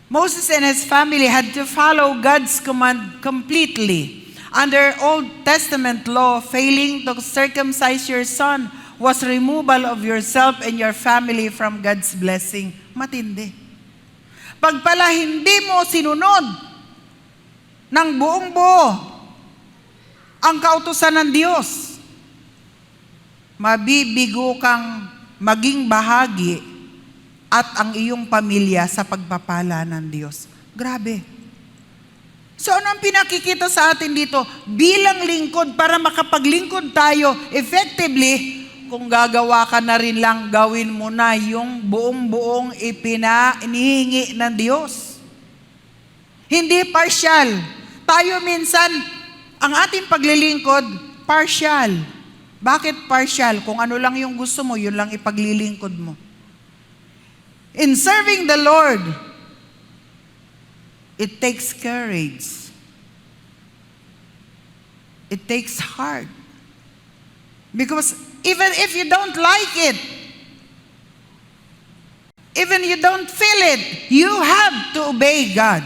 Moses and his family had to follow God's command completely. Under Old Testament law, failing to circumcise your son was removal of yourself and your family from God's blessing. Matindi. Pag pala hindi mo sinunod ng buong buo ang kautusan ng Diyos, mabibigo kang maging bahagi at ang iyong pamilya sa pagpapala ng Diyos. Grabe. So ano ang pinakikita sa atin dito? Bilang lingkod, para makapaglingkod tayo effectively, kung gagawa ka na rin lang, gawin mo na yung buong-buong inihingi ng Diyos. Hindi partial. Tayo minsan, ang ating paglilingkod, partial. Bakit partial? Kung ano lang yung gusto mo, yun lang ipaglilingkod mo. In serving the Lord, it takes courage. It takes heart. Because even if you don't like it, even you don't feel it, you have to obey God.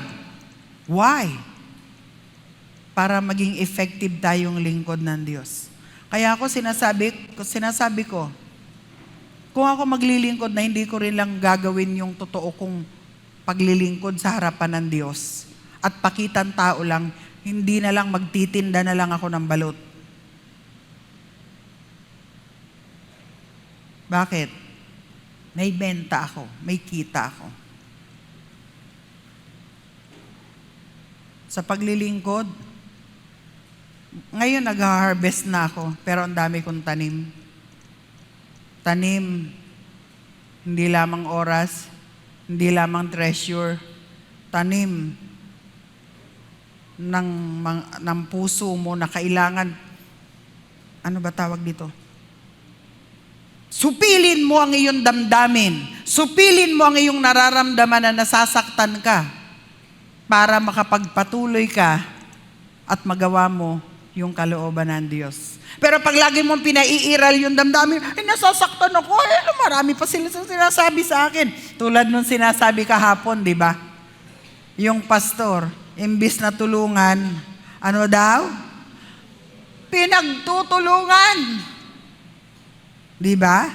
Why? Para maging effective tayong lingkod ng Diyos. Kaya ako sinasabi ko, kung ako maglilingkod na hindi ko rin lang gagawin yung totoo kong paglilingkod sa harapan ng Diyos at pakitan tao lang, hindi na lang magtitinda na lang ako ng balot. Bakit? May benta ako, may kita ako. Sa paglilingkod, ngayon nag-harvest na ako, pero ang dami kong tanim. Tanim, hindi lamang oras, hindi lamang treasure, tanim ng puso mo na kailangan, ano ba tawag dito? Supilin mo ang iyong damdamin. Supilin mo ang iyong nararamdaman na nasasaktan ka para makapagpatuloy ka at magawa mo yung kalooban ng Diyos. Pero pag lagi mong pinaiiral yung damdamin, ay nasasaktan ako, marami pa sila sinasabi sa akin. Tulad nung sinasabi kahapon, di ba? Yung pastor, imbis na tulungan, ano daw? Pinagtutulungan. Di ba?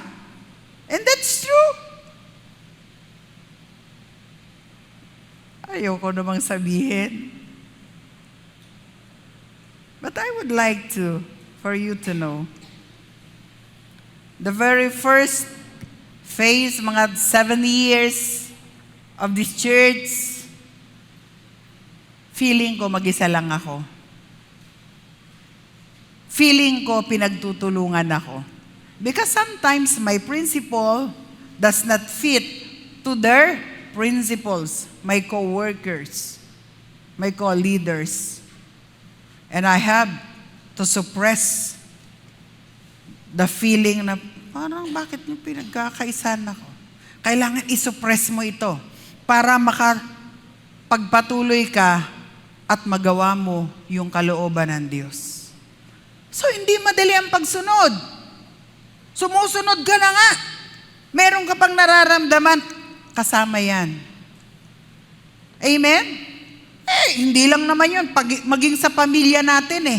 And that's true. Ayoko namang sabihin. But I would like for you to know, the very first phase, mga 7 years of this church, feeling ko mag-isa lang ako. Feeling ko pinagtutulungan ako. Because sometimes my principle does not fit to their principles, my co-workers, my co-leaders. And I have to suppress the feeling na parang bakit niyo pinagkakaisan ako? Kailangan isuppress mo ito para makapagpatuloy ka at magawa mo yung kalooban ng Diyos. So hindi madali ang pagsunod. Sumusunod ka na nga. Meron ka pang nararamdaman, kasama yan. Amen? Hindi lang naman yun. Maging sa pamilya natin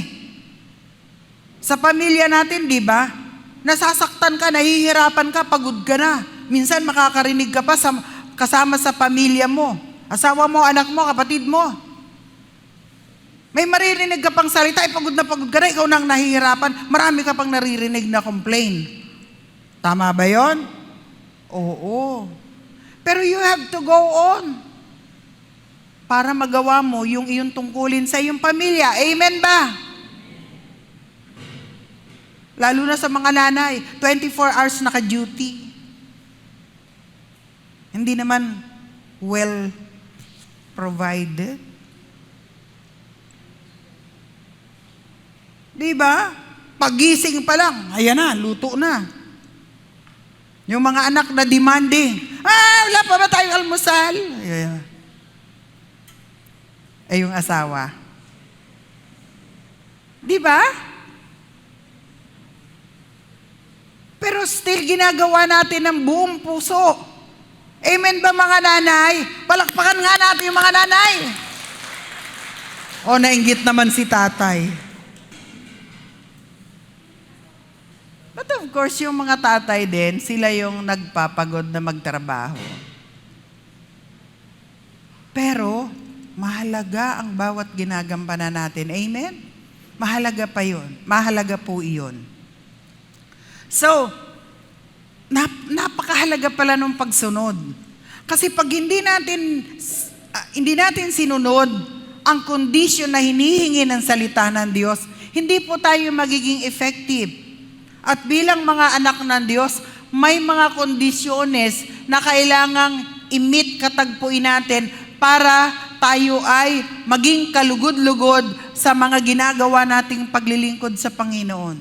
Sa pamilya natin, di ba? Nasasaktan ka, nahihirapan ka, pagod ka na. Minsan makakarinig ka pa kasama sa pamilya mo. Asawa mo, anak mo, kapatid mo. May maririnig ka pang salita, pagod na ikaw nang nahihirapan. Marami ka pang naririnig na complain. Tama ba yon? Oo. Pero you have to go on para magawa mo yung iyong tungkulin sa iyong pamilya. Amen ba? Lalo na sa mga nanay, 24 hours naka-duty. Hindi naman well provided. Di ba? Pagising pa lang, ayan na, luto na. Yung mga anak na demanding, wala pa ba tayong almusal? Yung asawa. Di ba? Pero still ginagawa natin ng buong puso. Amen ba mga nanay? Palakpakan nga natin yung mga nanay. O nainggit naman si tatay. But of course, yung mga tatay din, sila yung nagpapagod na magtrabaho. Pero, mahalaga ang bawat ginagampanan natin. Amen? Mahalaga pa yun. Mahalaga po iyon. So, napakahalaga pala ng pagsunod. Kasi pag hindi natin sinunod ang kondisyon na hinihingi ng salita ng Diyos, hindi po tayo magiging effective. At bilang mga anak ng Diyos, may mga kondisyones na kailangang i-meet katagpuin natin para tayo ay maging kalugod-lugod sa mga ginagawa nating paglilingkod sa Panginoon.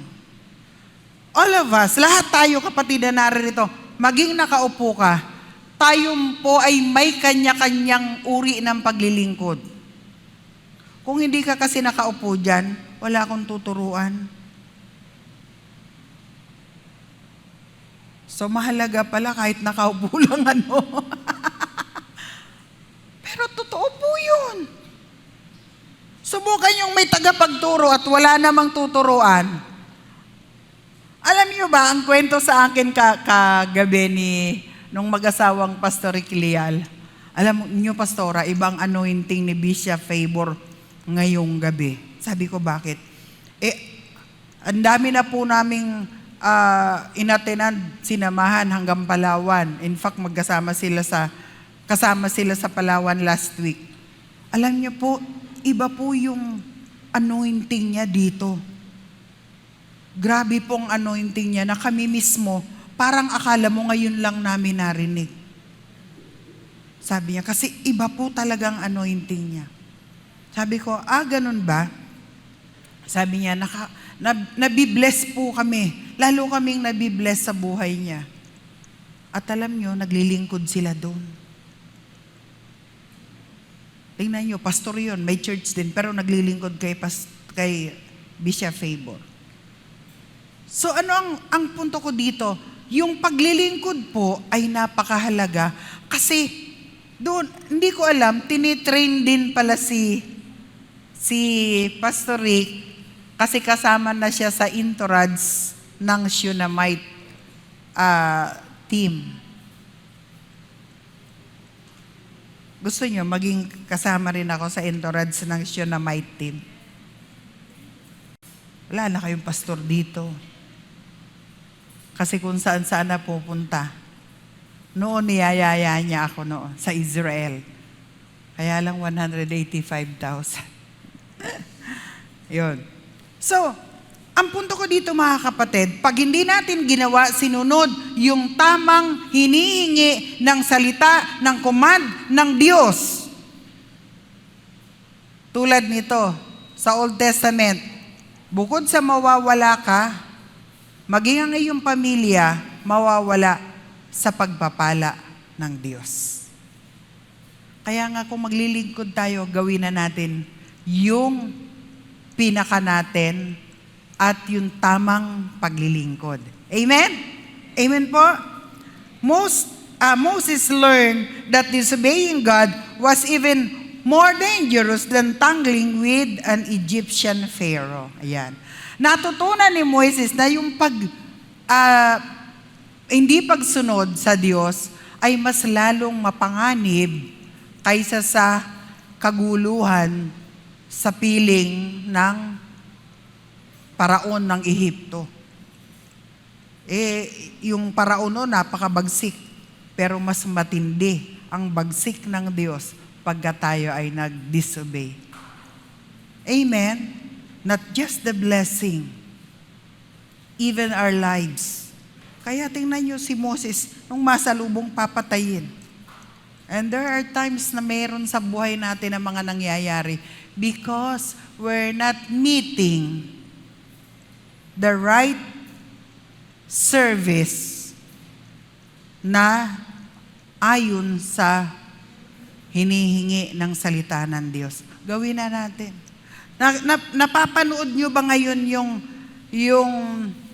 All of us, lahat tayo kapatid na narito, maging nakaupo ka, tayo po ay may kanya-kanyang uri ng paglilingkod. Kung hindi ka kasi nakaupo dyan, wala akong tuturuan. So mahalaga pala kahit nakaupo lang Pero totoo po yun. Subukan yung may tagapagturo at wala namang tuturuan. Alam niyo ba, ang kwento sa akin kagabi nung mag-asawang Pastor Iclial. Alam niyo, Pastora, ibang anointing ni Bishop Favor ngayong gabi. Sabi ko, bakit? Ang dami na po naming inatenand, sinamahan hanggang Palawan. In fact, kasama sila sa Palawan last week. Alam niyo po, iba po yung anointing niya dito. Grabe pong anointing niya na kami mismo, parang akala mo ngayon lang namin narinig. Sabi niya, kasi iba po talagang anointing niya. Sabi ko, ganun ba? Sabi niya, nabibless po kami. Lalo kaming nabibless sa buhay niya. At alam niyo, naglilingkod sila doon. Tingnan niyo, pastor yun, may church din, pero naglilingkod kay Bishop Favor. So ano ang punto ko dito? Yung paglilingkod po ay napakahalaga kasi doon, hindi ko alam, tinitrain din pala si Pastor Rick kasi kasama na siya sa entourage ng Shunammite team. Gusto niyo maging kasama rin ako sa entourage ng Shunammite team? Wala na kayong pastor dito. Kasi kung saan-saan na pupunta. Noon niyayaya niya ako noon sa Israel. Kaya lang 185,000. Yun. So, ang punto ko dito mga kapatid, pag hindi natin ginawa, sinunod yung tamang hinihingi ng salita, ng command ng Diyos. Tulad nito, sa Old Testament, bukod sa mawawala ka, maging ang iyong pamilya mawawala sa pagpapala ng Diyos. Kaya nga kung maglilingkod tayo, gawin na natin yung pinaka natin at yung tamang paglilingkod. Amen? Amen po? Moses learned that disobeying God was even more dangerous than tangling with an Egyptian Pharaoh. Ayan. Natutunan ni Moises na yung hindi pagsunod sa Diyos ay mas lalong mapanganib kaysa sa kaguluhan sa piling ng paraon ng Ehipto. Yung paraon noon napakabagsik, pero mas matindi ang bagsik ng Diyos pagka tayo ay nag-disobey. Amen? Not just the blessing, even our lives. Kaya tingnan nyo si Moses nung masalubong papatayin. And there are times na mayroon sa buhay natin ang mga nangyayari because we're not meeting the right service na ayon sa hinihingi ng salita ng Diyos. Gawin na natin. Napapanood nyo ba ngayon yung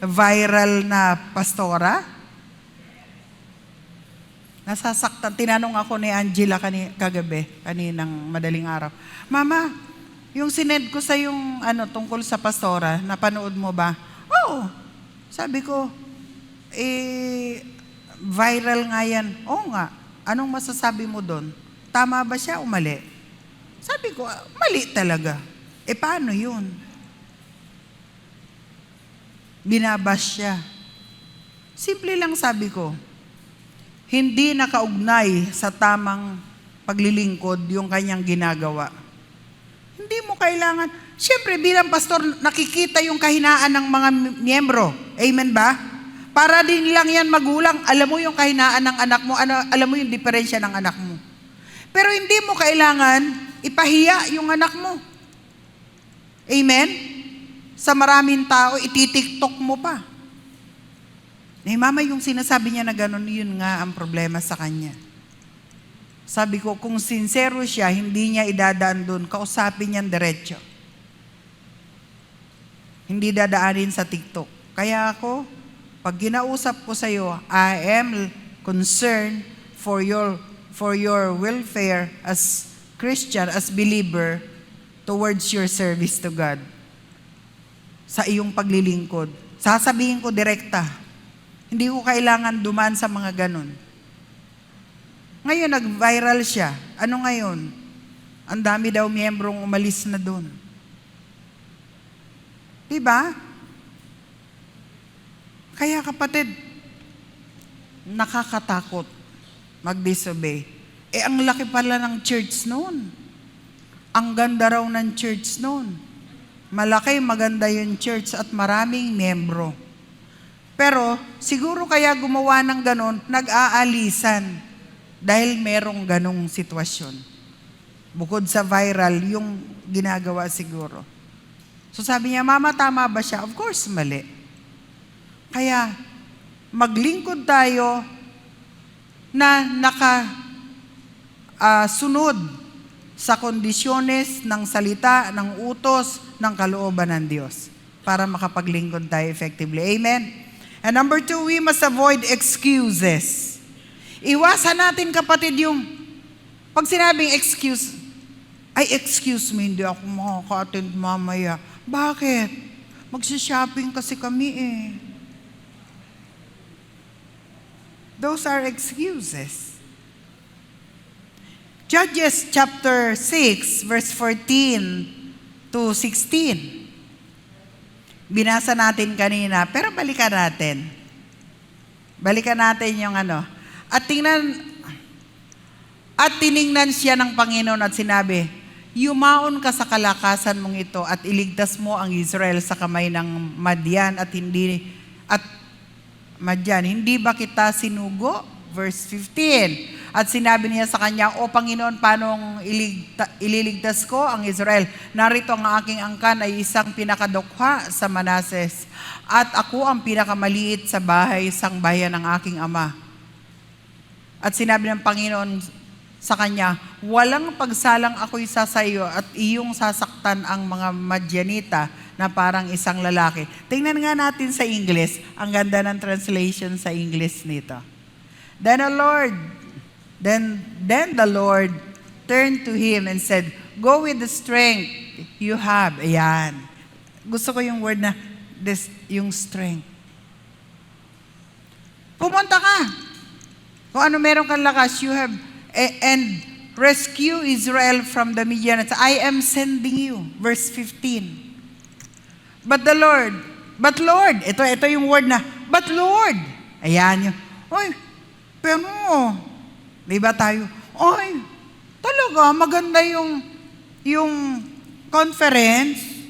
viral na pastora? Nasasaktan. Tinanong ako ni Angela kaninang madaling araw. Mama, yung sinend ko sa yung tungkol sa pastora, napanood mo ba? Oo. Sabi ko, viral nga yan. Oo nga. Anong masasabi mo doon? Tama ba siya o mali? Sabi ko, mali talaga. Paano yun? Binabash siya. Simple lang sabi ko, hindi nakaugnay sa tamang paglilingkod yung kanyang ginagawa. Hindi mo kailangan, siyempre bilang pastor, nakikita yung kahinaan ng mga miyembro. Amen ba? Para din lang yan magulang, alam mo yung kahinaan ng anak mo, alam mo yung diferensya ng anak mo. Pero hindi mo kailangan ipahiya yung anak mo. Amen? Sa maraming tao, ititiktok mo pa. Mama, yung sinasabi niya na gano'n, yun nga ang problema sa kanya. Sabi ko, kung sincero siya, hindi niya idadaan doon, kausapin niyan diretso. Hindi dadaanin sa TikTok. Kaya ako, pag ginausap ko sa iyo, I am concerned for your welfare as Christian, as believer, towards your service to God. Sa iyong paglilingkod. Sasabihin ko direkta. Hindi ko kailangan dumaan sa mga ganon. Ngayon, nag-viral siya. Ano ngayon? Ang dami daw miyembrong umalis na doon. Diba? Kaya kapatid, nakakatakot mag-disobey. Ang laki pala ng church noon. Ang ganda raw ng church noon. Malaki, maganda yung church at maraming miyembro. Pero siguro kaya gumawa ng ganon, nag-aalisan dahil merong ganong sitwasyon. Bukod sa viral, yung ginagawa siguro. So sabi niya, Mama, tama ba siya? Of course, mali. Kaya maglingkod tayo na sunod sa kondisyones ng salita, ng utos, ng kalooban ng Diyos para makapaglingkod tayo effectively. Amen? And number 2, we must avoid excuses. Iwasan natin, kapatid, yung pag sinabing excuse me, hindi ako makaka-attend mamaya. Bakit? Magsha-shopping kasi kami eh. Those are excuses. Judges chapter 6, verse 14 to 16. Binasa natin kanina, pero balikan natin. Balikan natin yung ano. At tiningnan siya ng Panginoon at sinabi, yumaon ka sa kalakasan mong ito at iligtas mo ang Israel sa kamay ng Madian Madian, hindi ba kita sinugo? Verse 15. At sinabi niya sa kanya, O Panginoon, paano ililigtas ko ang Israel? Narito ang aking angkan ay isang pinakadukha sa Manases, at ako ang pinakamaliit sa bayan ng aking ama. At sinabi ng Panginoon sa kanya, walang pagsalang ako'y sasayo at iyong sasaktan ang mga Madianita na parang isang lalaki. Tingnan nga natin sa English. Ang ganda ng translation sa English nito. Then the Lord turned to him and said, Go with the strength you have. Ayan. Gusto ko yung word na yung strength. Pumunta ka. Kung ano meron kang lakas, you have, and rescue Israel from the Midianites. I am sending you. Verse 15. But Lord, ito yung word na, but Lord. Ayan yun. Pero, di ba tayo, talaga, maganda yung conference.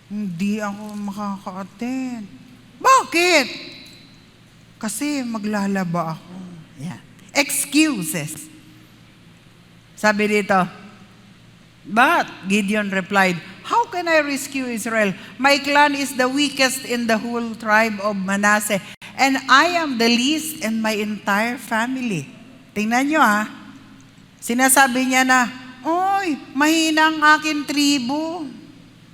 Hindi ako makaka-attend. Bakit? Kasi maglalaba ako. Yeah. Excuses. Sabi dito, but Gideon replied, How can I rescue Israel? My clan is the weakest in the whole tribe of Manasseh, and I am the least in my entire family. Tingnan nyo Sinasabi niya na, mahina ang aking tribo,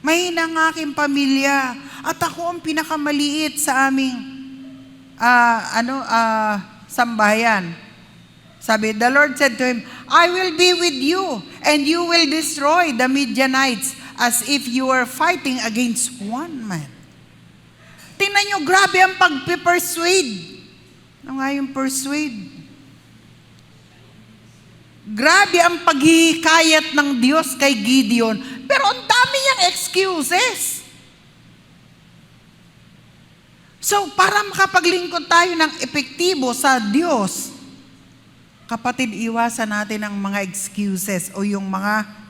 mahina ang aking pamilya, at ako ang pinakamaliit sa aming sambahayan. Sabi, the Lord said to him, I will be with you, and you will destroy the Midianites as if you were fighting against one man. Tingnan nyo, grabe ang pag-persuade. Ano nga yung persuade? Grabe ang paghihikayat ng Diyos kay Gideon, pero ang dami niyang excuses. So, para makapaglingkod tayo ng epektibo sa Diyos, kapatid, iwasan natin ang mga excuses o yung mga,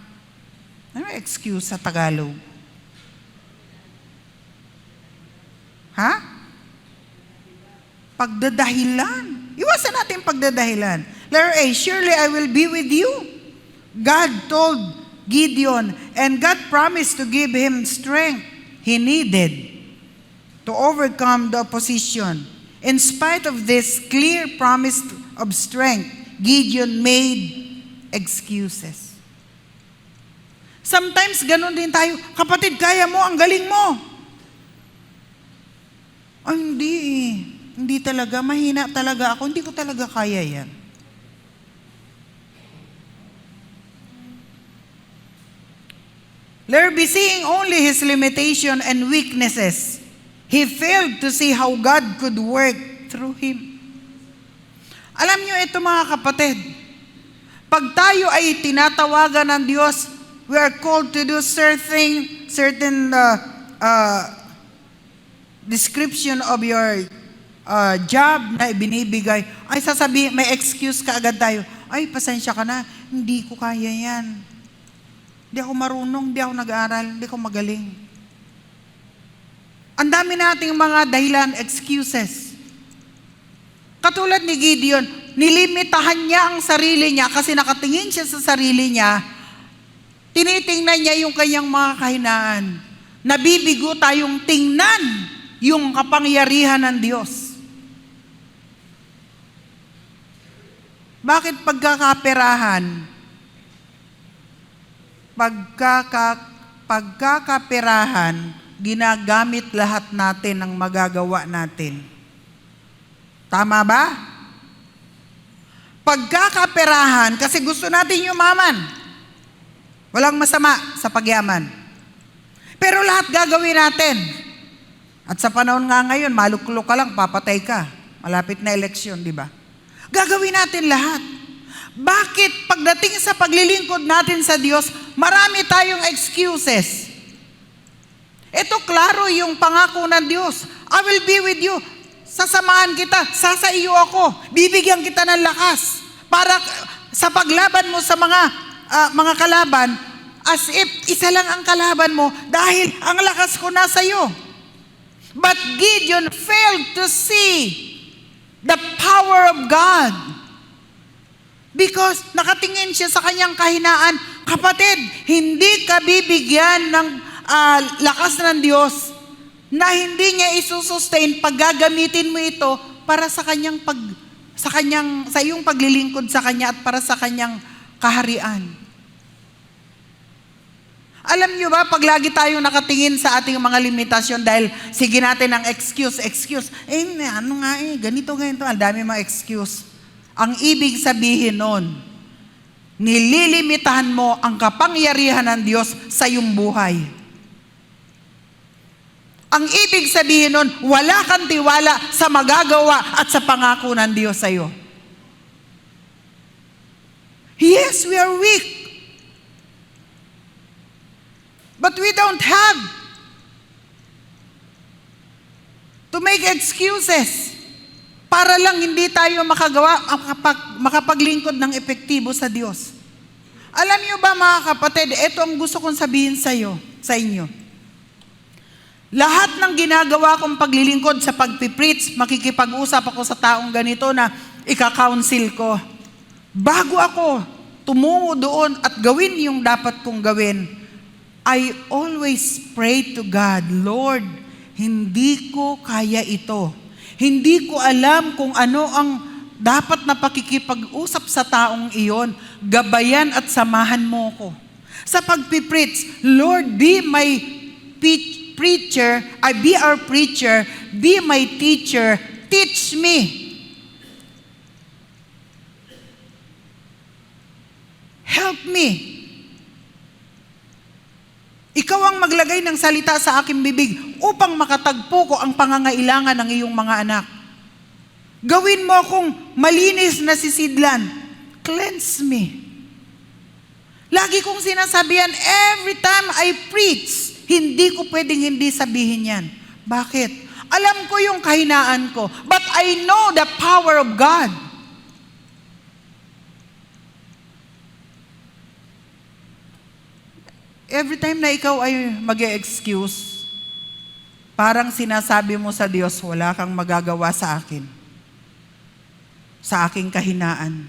excuse sa Tagalog? Pagdadahilan. Iwasan natin pagdadahilan. Letter A, surely I will be with you. God told Gideon, and God promised to give him strength he needed to overcome the opposition. In spite of this clear promise of strength, Gideon made excuses. Sometimes ganun din tayo, kapatid, kaya mo, ang galing mo. Hindi talaga, mahina talaga ako, hindi ko talaga kaya yan. Let be seeing only his limitation and weaknesses. He failed to see how God could work through him. Alam niyo ito, mga kapatid, pag tayo ay tinatawagan ng Diyos, we are called to do certain description of your job na ibinibigay, ay sasabihin, may excuse ka agad tayo, ay pasensya ka na, hindi ko kaya yan. Hindi ako marunong, hindi ako nag-aaral, hindi ako magaling. Ang dami nating mga dahilan, excuses. Katulad ni Gideon, nilimitahan niya ang sarili niya kasi nakatingin siya sa sarili niya, tinitingnan niya yung kanyang mga kahinaan. Nabibigo tayong tingnan yung kapangyarihan ng Diyos. Bakit pagkakaperahan, ginagamit lahat natin ang magagawa natin? Tama ba? Pagkakaperahan, kasi gusto natin yumaman. Walang masama sa pagyaman. Pero lahat gagawin natin. At sa panahon nga ngayon, maluklok ka lang, papatay ka. Malapit na eleksyon, di ba? Gagawin natin lahat. Bakit pagdating sa paglilingkod natin sa Diyos, marami tayong excuses? Ito klaro yung pangako ng Diyos. I will be with you. Sasamahan kita, sasaiyo ako, bibigyan kita ng lakas para sa paglaban mo sa mga kalaban, as if isa lang ang kalaban mo dahil ang lakas ko nasa iyo. But Gideon failed to see the power of God because nakatingin siya sa kanyang kahinaan. Kapatid, hindi ka bibigyan ng lakas ng Diyos na hindi niya isusustain pag gagamitin mo ito para sa iyong paglilingkod sa Kanya at para sa Kanyang kaharian. Alam niyo ba, pag lagi tayong nakatingin sa ating mga limitasyon dahil sige natin ang excuse, ganito, ang dami mga excuse. Ang ibig sabihin nun, nililimitahan mo ang kapangyarihan ng Diyos sa iyong buhay. Ang ibig sabihin nun, wala kang tiwala sa magagawa at sa pangako ng Diyos sa iyo. Yes, we are weak. But we don't have to make excuses para lang hindi tayo makapaglingkod ng epektibo sa Diyos. Alam niyo ba mga kapatid, ito ang gusto kong sabihin sa inyo. Lahat ng ginagawa kong paglilingkod sa pagpipreach, makikipag-usap ako sa taong ganito na ika-counsel ko. Bago ako tumungo doon at gawin yung dapat kong gawin, I always pray to God, Lord, hindi ko kaya ito. Hindi ko alam kung ano ang dapat na pakikipag-usap sa taong iyon. Gabayan at samahan mo ko. Sa pagpipreach, Lord, be my preacher, be our preacher, be my teacher, teach me. Help me. Ikaw ang maglagay ng salita sa aking bibig upang makatagpo ko ang pangangailangan ng iyong mga anak. Gawin mo akong malinis na sisidlan. Cleanse me. Lagi kong sinasabihan, every time I preach, hindi ko pwedeng hindi sabihin yan. Bakit? Alam ko yung kahinaan ko, but I know the power of God. Every time na ikaw ay mag-e-excuse, parang sinasabi mo sa Diyos, wala kang magagawa sa akin, sa aking kahinaan.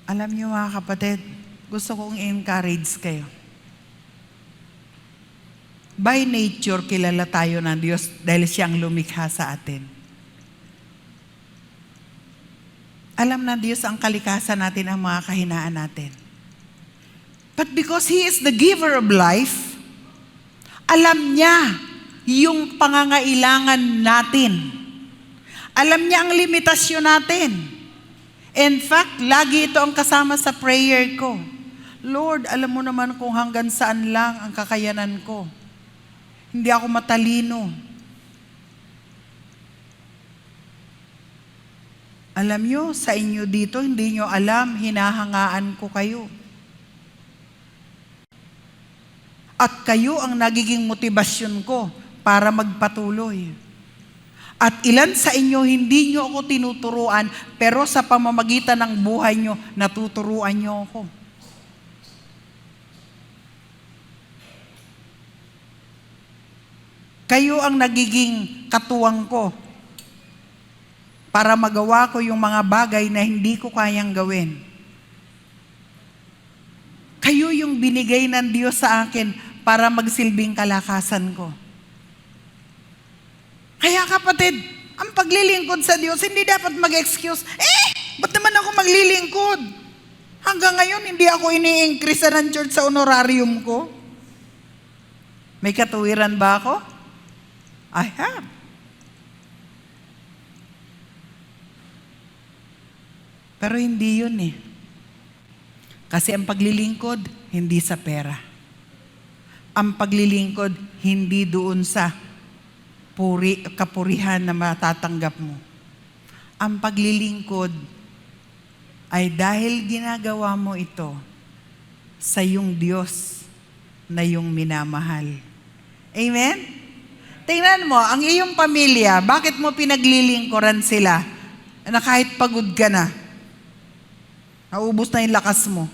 Alam niyo mga kapatid, gusto kong i-encourage kayo. By nature, kilala tayo ng Diyos dahil siyang lumikha sa atin. Alam na Diyos ang kalikasan natin, ang mga kahinaan natin. But because He is the giver of life, alam niya yung pangangailangan natin. Alam niya ang limitasyon natin. In fact, lagi ito ang kasama sa prayer ko. Lord, alam mo naman kung hanggang saan lang ang kakayanan ko. Hindi ako matalino. Alam nyo, sa inyo dito, hindi nyo alam, hinahangaan ko kayo. At kayo ang nagiging motibasyon ko para magpatuloy. At ilan sa inyo, hindi nyo ako tinuturuan, pero sa pamamagitan ng buhay nyo, natuturuan nyo ako. Kayo ang nagiging katuwang ko para magawa ko yung mga bagay na hindi ko kayang gawin. Kayo yung binigay ng Diyos sa akin para magsilbing kalakasan ko. Kaya kapatid, ang paglilingkod sa Diyos, hindi dapat mag-excuse, ba't naman ako maglilingkod? Hanggang ngayon, hindi ako ini-increase ng church sa honorarium ko. May katuwiran ba ako? I have. Pero hindi yun eh. Kasi ang paglilingkod, hindi sa pera. Ang paglilingkod, hindi doon sa kapurihan na matatanggap mo. Ang paglilingkod ay dahil ginagawa mo ito sa iyong Diyos na iyong minamahal. Amen? Tingnan mo, ang iyong pamilya, bakit mo pinaglilingkuran sila na kahit pagod ka na, naubos na yung lakas mo,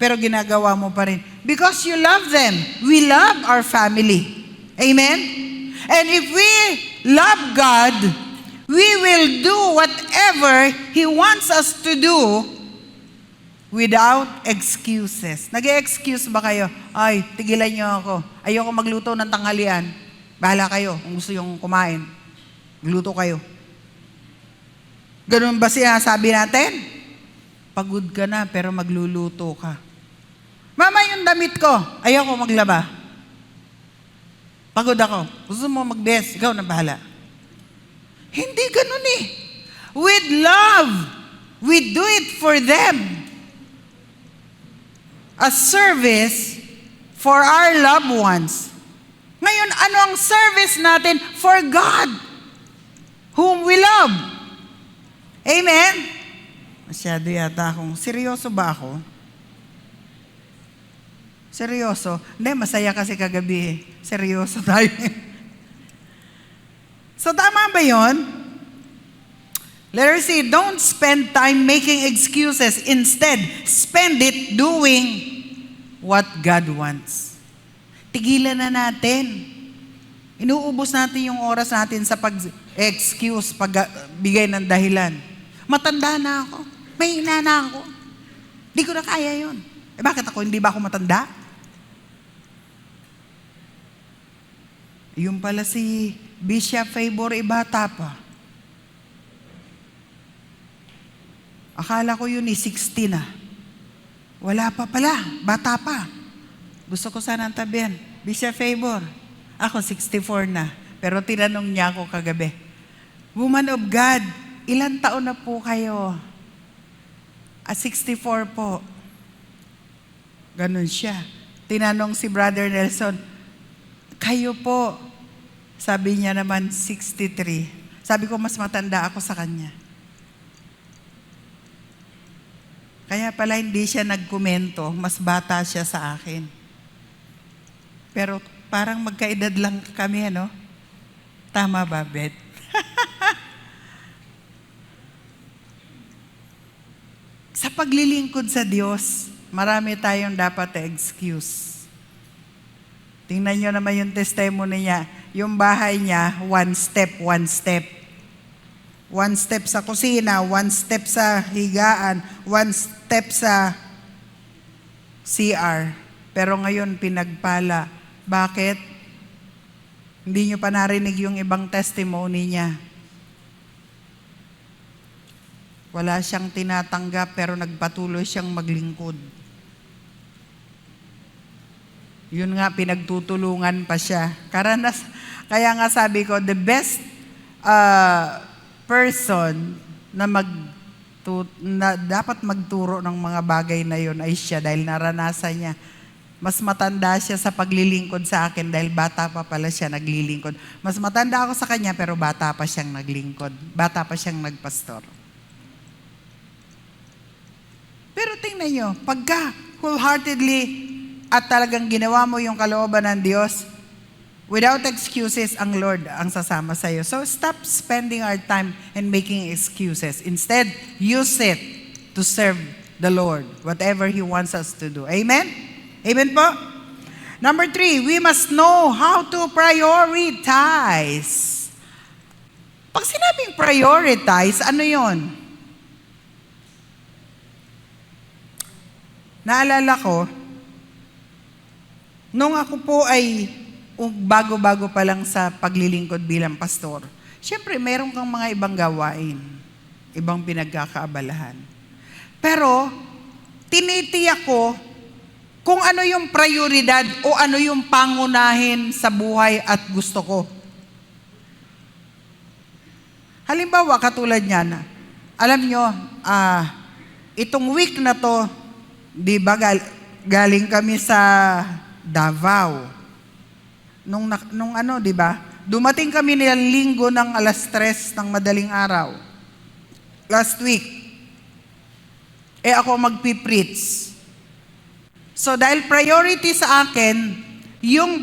pero ginagawa mo pa rin? Because you love them. We love our family. Amen? And if we love God, we will do whatever He wants us to do without excuses. Nag-excuse ba kayo? Ay, tigilan niyo ako. Ayoko magluto ng tanghalian. Bahala kayo kung gusto yung kumain. Magluto kayo. Ganun ba sinasabi natin? Pagod ka na pero magluluto ka. Mama, yung damit ko, ayoko maglaba. Pagod ako. Gusto mo mag-best, ikaw na bahala. Hindi ganun eh. With love, we do it for them. A service for our loved ones. Ngayon, ano ang service natin for God, whom we love? Amen? Masyado yata akong, seryoso ba ako? Seryoso? Hindi, masaya kasi kagabi eh. Seryoso tayo. So, tama ba yun? Letter C, don't spend time making excuses. Instead, spend it doing what God wants. Tigilan na natin. Inuubos natin yung oras natin sa pag-excuse, pagbigay ng dahilan. Matanda na ako. May ina na ako. Di ko na kaya yun. Bakit ako? Hindi ba ako matanda? Yung pala si Bishop Favor, bata pa. Akala ko yun 60 na. Wala pa pala, bata pa. Gusto ko sana ang tabihan. Bishop Favor, ako 64 na. Pero tinanong niya ako kagabi, Woman of God, ilan taon na po kayo? 64 po. Ganon siya. Tinanong si Brother Nelson, kayo po, sabi niya naman 63. Sabi ko, mas matanda ako sa kanya. Kaya pala hindi siya nagkomento, mas bata siya sa akin. Pero parang magkaedad lang kami, ano? Tama ba, Beth? Sa paglilingkod sa Diyos, marami tayong dapat excuse. Tingnan nyo naman yung testimony niya. Yung bahay niya, one step. One step sa kusina, one step sa higaan, one step sa CR. Pero ngayon, pinagpala. Bakit? Hindi nyo pa narinig yung ibang testimony niya. Wala siyang tinatanggap pero nagpatuloy siyang maglingkod. Yun nga, pinagtutulungan pa siya. Kaya nga sabi ko, the best person na dapat magturo ng mga bagay na yun ay siya dahil naranasan niya. Mas matanda siya sa paglilingkod sa akin dahil bata pa pala siya naglilingkod. Mas matanda ako sa kanya pero bata pa siyang naglingkod. Bata pa siyang nagpastor. Pero tingnan nyo, pagka wholeheartedly at talagang ginawa mo yung kalooban ng Diyos, without excuses, ang Lord ang sasama sa iyo. So stop spending our time and making excuses. Instead, use it to serve the Lord, whatever He wants us to do. Amen? Amen po? Number 3, we must know how to prioritize. Pag sinabing prioritize, ano yon? Naalala ko, nung ako po ay bago-bago pa lang sa paglilingkod bilang pastor, syempre meron kang mga ibang gawain, ibang pinagkakaabalahan. Pero, tinitiyak ko kung ano yung prioridad o ano yung pangunahin sa buhay at gusto ko. Halimbawa, katulad niyan, alam nyo, itong week na to, di ba galing kami sa Davao. Nung ano, di ba? Dumating kami nilang linggo ng 3:00 ng madaling araw. Last week. Ako magpipreach. So dahil priority sa akin, yung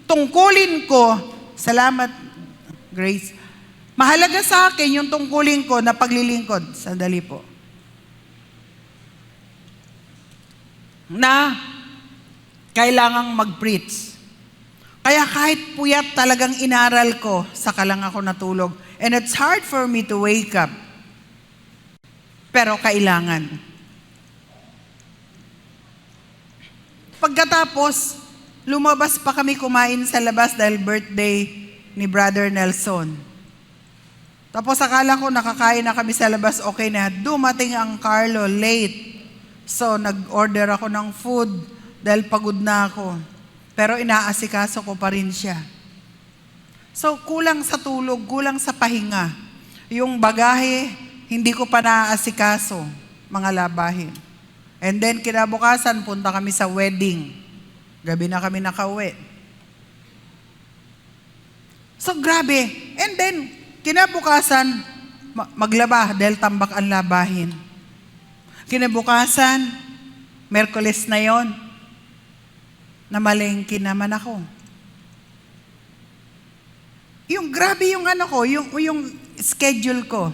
tungkulin ko, salamat, Grace, mahalaga sa akin yung tungkulin ko na paglilingkod. Sandali po. Na kailangang mag-preach. Kaya kahit puyat talagang inaral ko, saka lang ako natulog. And it's hard for me to wake up. Pero kailangan. Pagkatapos, lumabas pa kami kumain sa labas dahil birthday ni Brother Nelson. Tapos akala ko nakakain na kami sa labas, okay na. Dumating ang Carlo late. So nag-order ako ng food dahil pagod na ako. Pero inaasikaso ko pa rin siya. So kulang sa tulog, kulang sa pahinga. Yung bagahe, hindi ko pa naaasikaso, mga labahin. And then kinabukasan, punta kami sa wedding. Gabi na kami nakauwi. So grabe. And then, kinabukasan, maglaba dahil tambak ang labahin. Kinabukasan, Merkules na yon, namalengke naman ako. Yung grabe yung ano ko, yung schedule ko.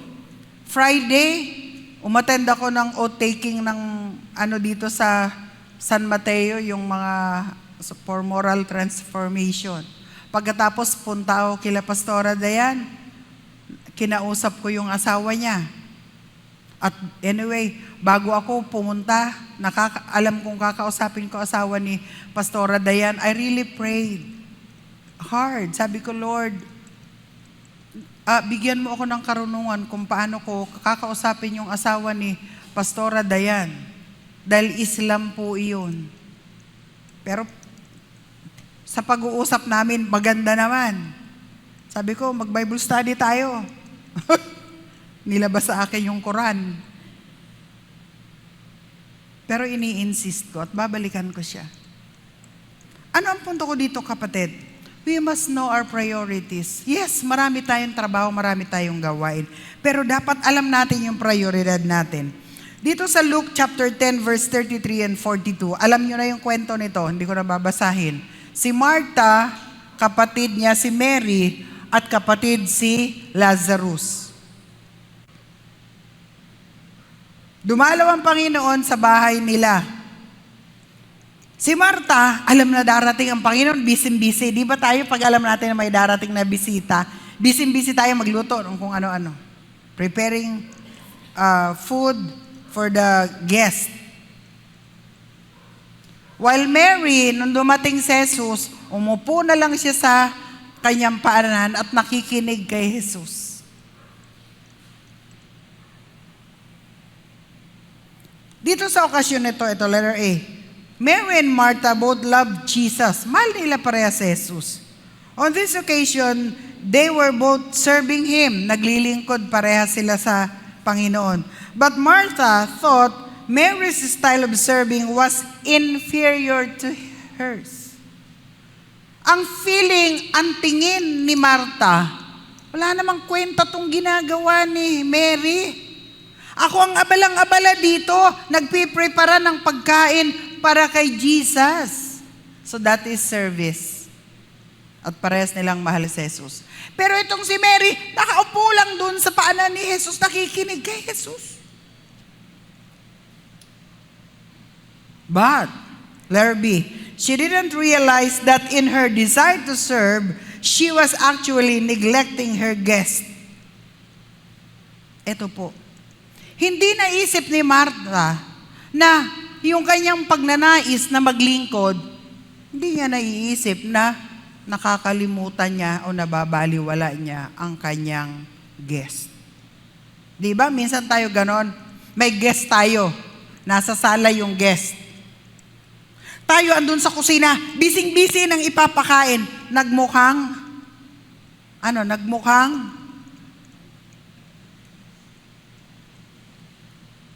Friday, umattend ako ng oath-taking ng ano dito sa San Mateo, yung mga for moral transformation. Pagkatapos punta ako kila Pastora Dayan, kinausap ko yung asawa niya. At anyway, bago ako pumunta, alam kong kakausapin ko asawa ni Pastora Dayan, I really prayed hard. Sabi ko, Lord, bigyan mo ako ng karunungan kung paano ko kakausapin yung asawa ni Pastora Dayan. Dahil Islam po iyon. Pero sa pag-uusap namin, maganda naman. Sabi ko, mag-Bible study tayo. Nilabas sa akin yung Quran. Pero ini-insist ko at babalikan ko siya. Ano ang punto ko dito, kapatid? We must know our priorities. Yes, marami tayong trabaho, marami tayong gawain. Pero dapat alam natin yung prioridad natin. Dito sa Luke chapter 10 verse 33 and 42, alam nyo na yung kwento nito, hindi ko na babasahin. Si Martha, kapatid niya si Mary, at kapatid si Lazarus. Dumalaw ang Panginoon sa bahay nila. Si Martha, alam na darating ang Panginoon, busy-busy. Di ba tayo pag alam natin na may darating na bisita, busy-busy tayo magluto ng kung ano-ano. Preparing food for the guest. While Mary, nung dumating si Jesus, umupo na lang siya sa kanyang paanan at nakikinig kay Jesus. Dito sa okasyon nito, ito letter A. Mary and Martha both loved Jesus. Mahal nila pareha si Jesus. On this occasion, they were both serving Him. Naglilingkod pareha sila sa Panginoon. But Martha thought Mary's style of serving was inferior to hers. Ang feeling, ang tingin ni Martha, wala namang kwenta tong ginagawa ni Mary. Ako ang abalang-abala dito, nagpiprepara ng pagkain para kay Jesus. So that is service. At parehas nilang mahal si Jesus. Pero itong si Mary, nakaupo lang dun sa paanan ni Jesus, nakikinig kay Jesus. But, letter B, she didn't realize that in her desire to serve, she was actually neglecting her guest. Ito po. Hindi naisip ni Martha na yung kanyang pagnanais na maglingkod, hindi niya naiisip na nakakalimutan niya o nababaliwala niya ang kanyang guest. Di ba? Minsan tayo ganon. May guest tayo. Nasa sala yung guest. Tayo andun sa kusina, bising-busy ng ipapakain. Nagmukhang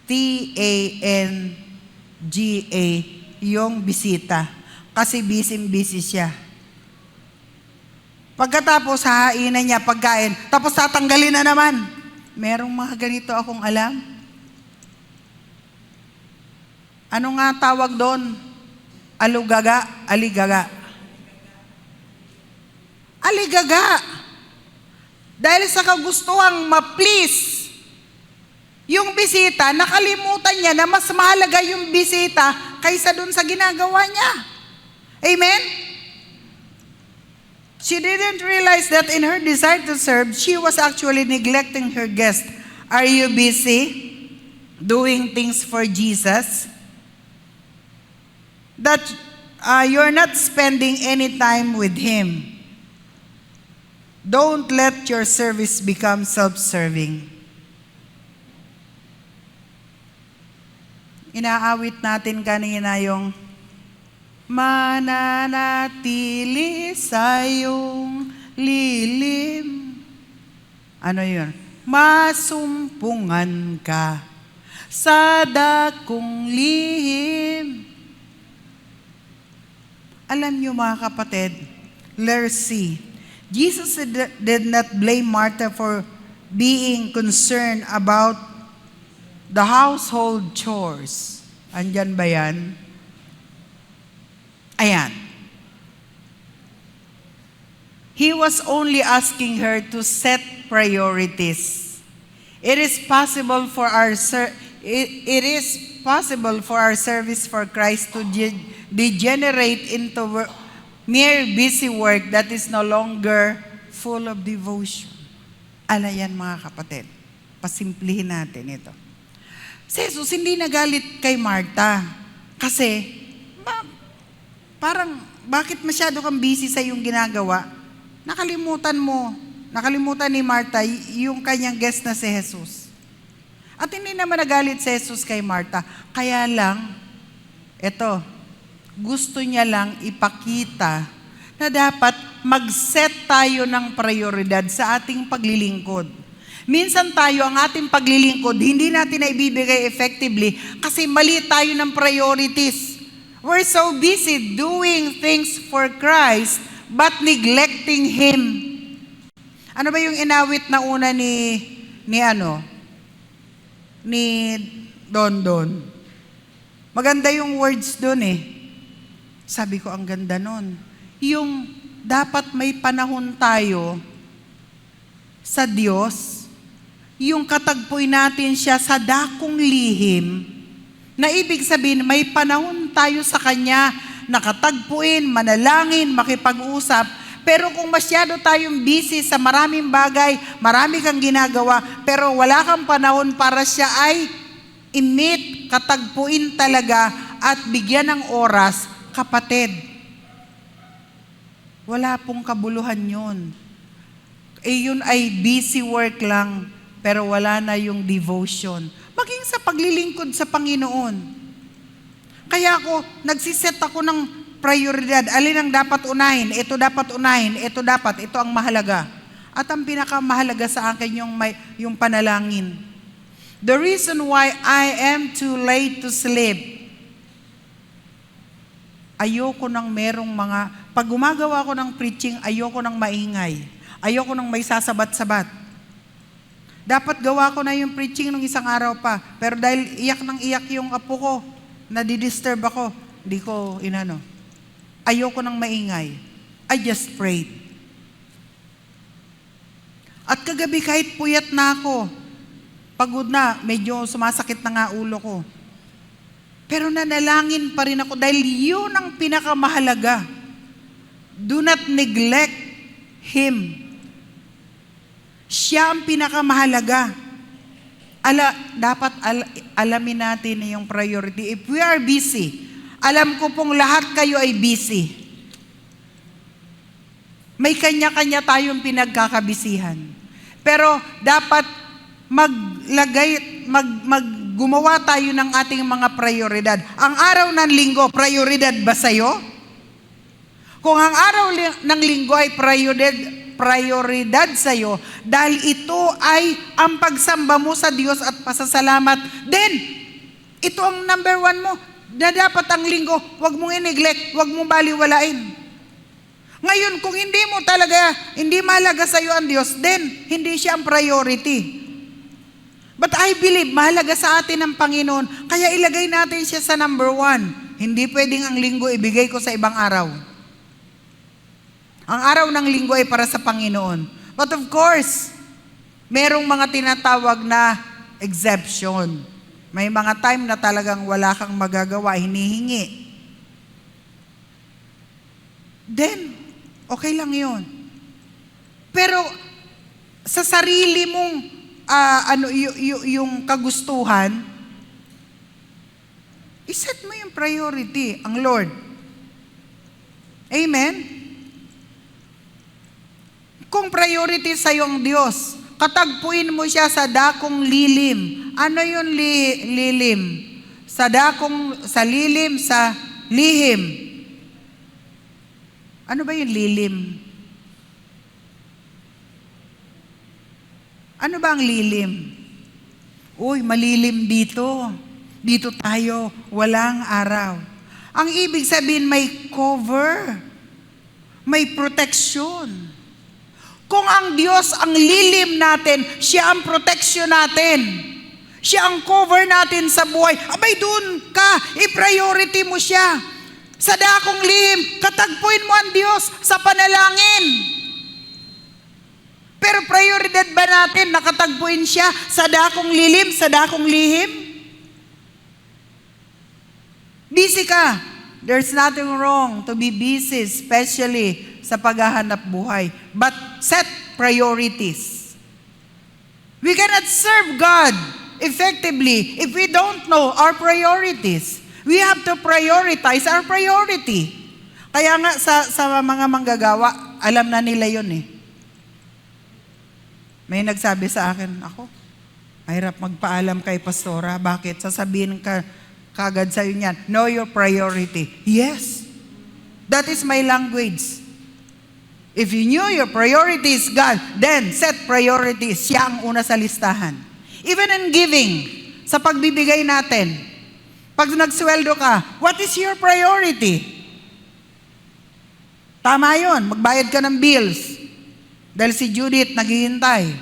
T-A-N-G-A, yung bisita. Kasi busy-busy siya. Pagkatapos, hahainan niya pagkain, tapos tatanggalin na naman. Merong mga ganito akong alam. Ano nga tawag doon? Aligaga. Aligaga. Dahil sa kagustuhang ma-please yung bisita, nakalimutan niya na mas mahalaga yung bisita kaysa dun sa ginagawa niya. Amen? She didn't realize that in her desire to serve, she was actually neglecting her guest. Are you busy doing things for Jesus? That you're not spending any time with Him. Don't let your service become self-serving. Inaawit natin kanina yung mananatili sa iyong lilim. Ano yun? Masumpungan ka sa dakong lihim. Alam niyo mga kapatid, letter C, Jesus did not blame Martha for being concerned about the household chores. Andyan ba yan? Ayan. He was only asking her to set priorities. It is possible for our service for Christ to degenerate into mere busy work that is no longer full of devotion. Ala yan mga kapatid. Pasimplihin natin ito. Si Jesus hindi nagalit kay Martha kasi parang bakit masyado kang busy sa iyong ginagawa? Nakalimutan ni Martha yung kanyang guest na si Jesus. At hindi naman nagalit si Jesus kay Martha. Kaya lang, gusto niya lang ipakita na dapat mag-set tayo ng prioridad sa ating paglilingkod. Minsan tayo, ang ating paglilingkod, hindi natin na ibibigay effectively kasi mali tayo ng priorities. We're so busy doing things for Christ but neglecting Him. Ano ba yung inawit na una ni Don? Maganda yung words doon eh. Sabi ko, ang ganda nun. Yung dapat may panahon tayo sa Diyos, yung katagpoy natin siya sa dakong lihim, na ibig sabihin, may panahon tayo sa Kanya, nakatagpuin, manalangin, makipag-usap, pero kung masyado tayong busy sa maraming bagay, marami kang ginagawa, pero wala kang panahon para siya ay i-meet, katagpuin talaga, at bigyan ng oras, kapatid, wala pong kabuluhan yun. Yun ay busy work lang, pero wala na yung devotion. Maging sa paglilingkod sa Panginoon. Kaya nagsiset ako ng prioridad. Alin ang dapat unahin? Ito dapat unahin. Ito ang mahalaga. At ang pinakamahalaga sa akin yung panalangin. The reason why I am too late to sleep. Ayoko nang pag gumagawa ko ng preaching, ayoko nang maingay. Ayoko nang may sasabat-sabat. Dapat gawa ko na yung preaching nung isang araw pa. Pero dahil iyak yung apo ko, nadidisturb ako, hindi ko inano. Ayoko ng maingay. I just prayed. At kagabi kahit puyat na ako, pagod na, medyo sumasakit na nga ulo ko. Pero nanalangin pa rin ako dahil yun ang pinakamahalaga. Do not neglect Him. Siya ang pinakamahalaga. Dapat alamin natin yung priority. If we are busy, alam ko pong lahat kayo ay busy. May kanya-kanya tayong pinagkakabisihan. Pero dapat gumawa tayo ng ating mga prioridad. Ang araw ng linggo, prioridad ba sa'yo? Kung ang araw ng linggo ay prioridad sa'yo, dahil ito ay ang pagsamba mo sa Diyos at pasasalamat, then, ito ang number 1 mo, na dapat ang linggo, huwag mong i-neglect, huwag mong baliwalain. Ngayon, kung hindi mahalaga sa'yo ang Diyos, then, hindi siya ang priority. But I believe, mahalaga sa atin ang Panginoon, kaya ilagay natin siya sa number 1. Hindi pwedeng ang linggo ibigay ko sa ibang araw. Ang araw ng linggo ay para sa Panginoon. But of course, merong mga tinatawag na exception. May mga time na talagang wala kang magagawa, hinihingi. Then, okay lang yun. Pero, sa sarili mong, yung kagustuhan, iset mo yung priority, ang Lord. Amen? Kung priority sa'yo ang Diyos, katagpuin mo siya sa dakong lilim. Ano yung lilim? Sa lilim, sa lihim. Ano ba yung lilim? Ano ba ang lilim? Uy, malilim dito. Dito tayo, walang araw. Ang ibig sabihin, may cover. May protection. Kung ang Diyos ang lilim natin, siya ang protection natin. Siya ang cover natin sa buhay. Abay, doon ka, i-priority mo siya. Sa dakong lihim, katagpuin mo ang Diyos sa panalangin. Pero prioridad ba natin nakatagpuin siya sa dakong lilim, sa dakong lihim? Busy ka. There's nothing wrong to be busy, especially sa paghahanap buhay. But set priorities. We cannot serve God effectively if we don't know our priorities. We have to prioritize our priority. Kaya nga sa mga manggagawa, alam na nila yun eh. May nagsabi sa akin, ako, mahirap magpaalam kay pastora. Bakit? Sasabihin ka kagad sa'yo niyan, know your priority. Yes, that is my language. If you knew your priority is God, then set priorities. Siya ang una sa listahan. Even in giving, sa pagbibigay natin, pag nagsweldo ka, what is your priority? Tama yun, magbayad ka ng bills. Dahil si Judith naghihintay.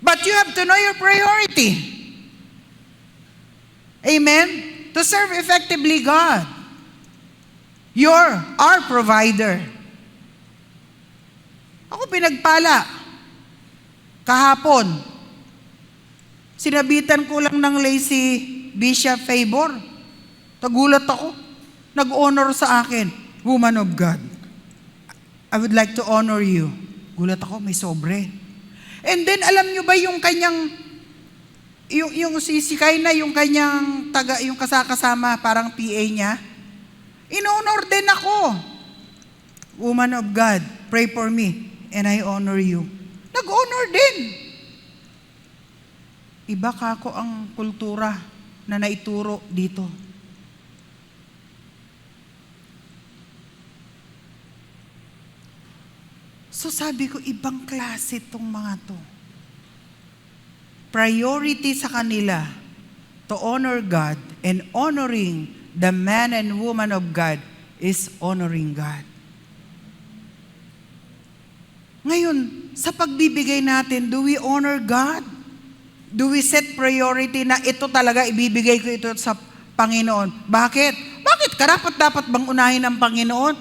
But you have to know your priority. Amen? To serve effectively God. You're our provider. Ako pinagpala. Kahapon, sinabitan ko lang ng lazy Bishop Favor. Tagulat ako. Nag-honor sa akin. Woman of God, I would like to honor you. Gulat ako, may sobre. And then, alam nyo ba yung kanyang, yung si Kayna, yung kanyang yung kasama, parang PA niya, in-honor din ako. Woman of God, pray for me, and I honor you. Nag-honor din. Iba kako ang kultura na naituro dito. So sabi ko, ibang klase itong mga to. Priority sa kanila to honor God, and honoring the man and woman of God is honoring God. Ngayon, sa pagbibigay natin, do we honor God? Do we set priority na ito talaga ibibigay ko ito sa Panginoon? Bakit? Bakit? Karapat-dapat bang unahin ang Panginoon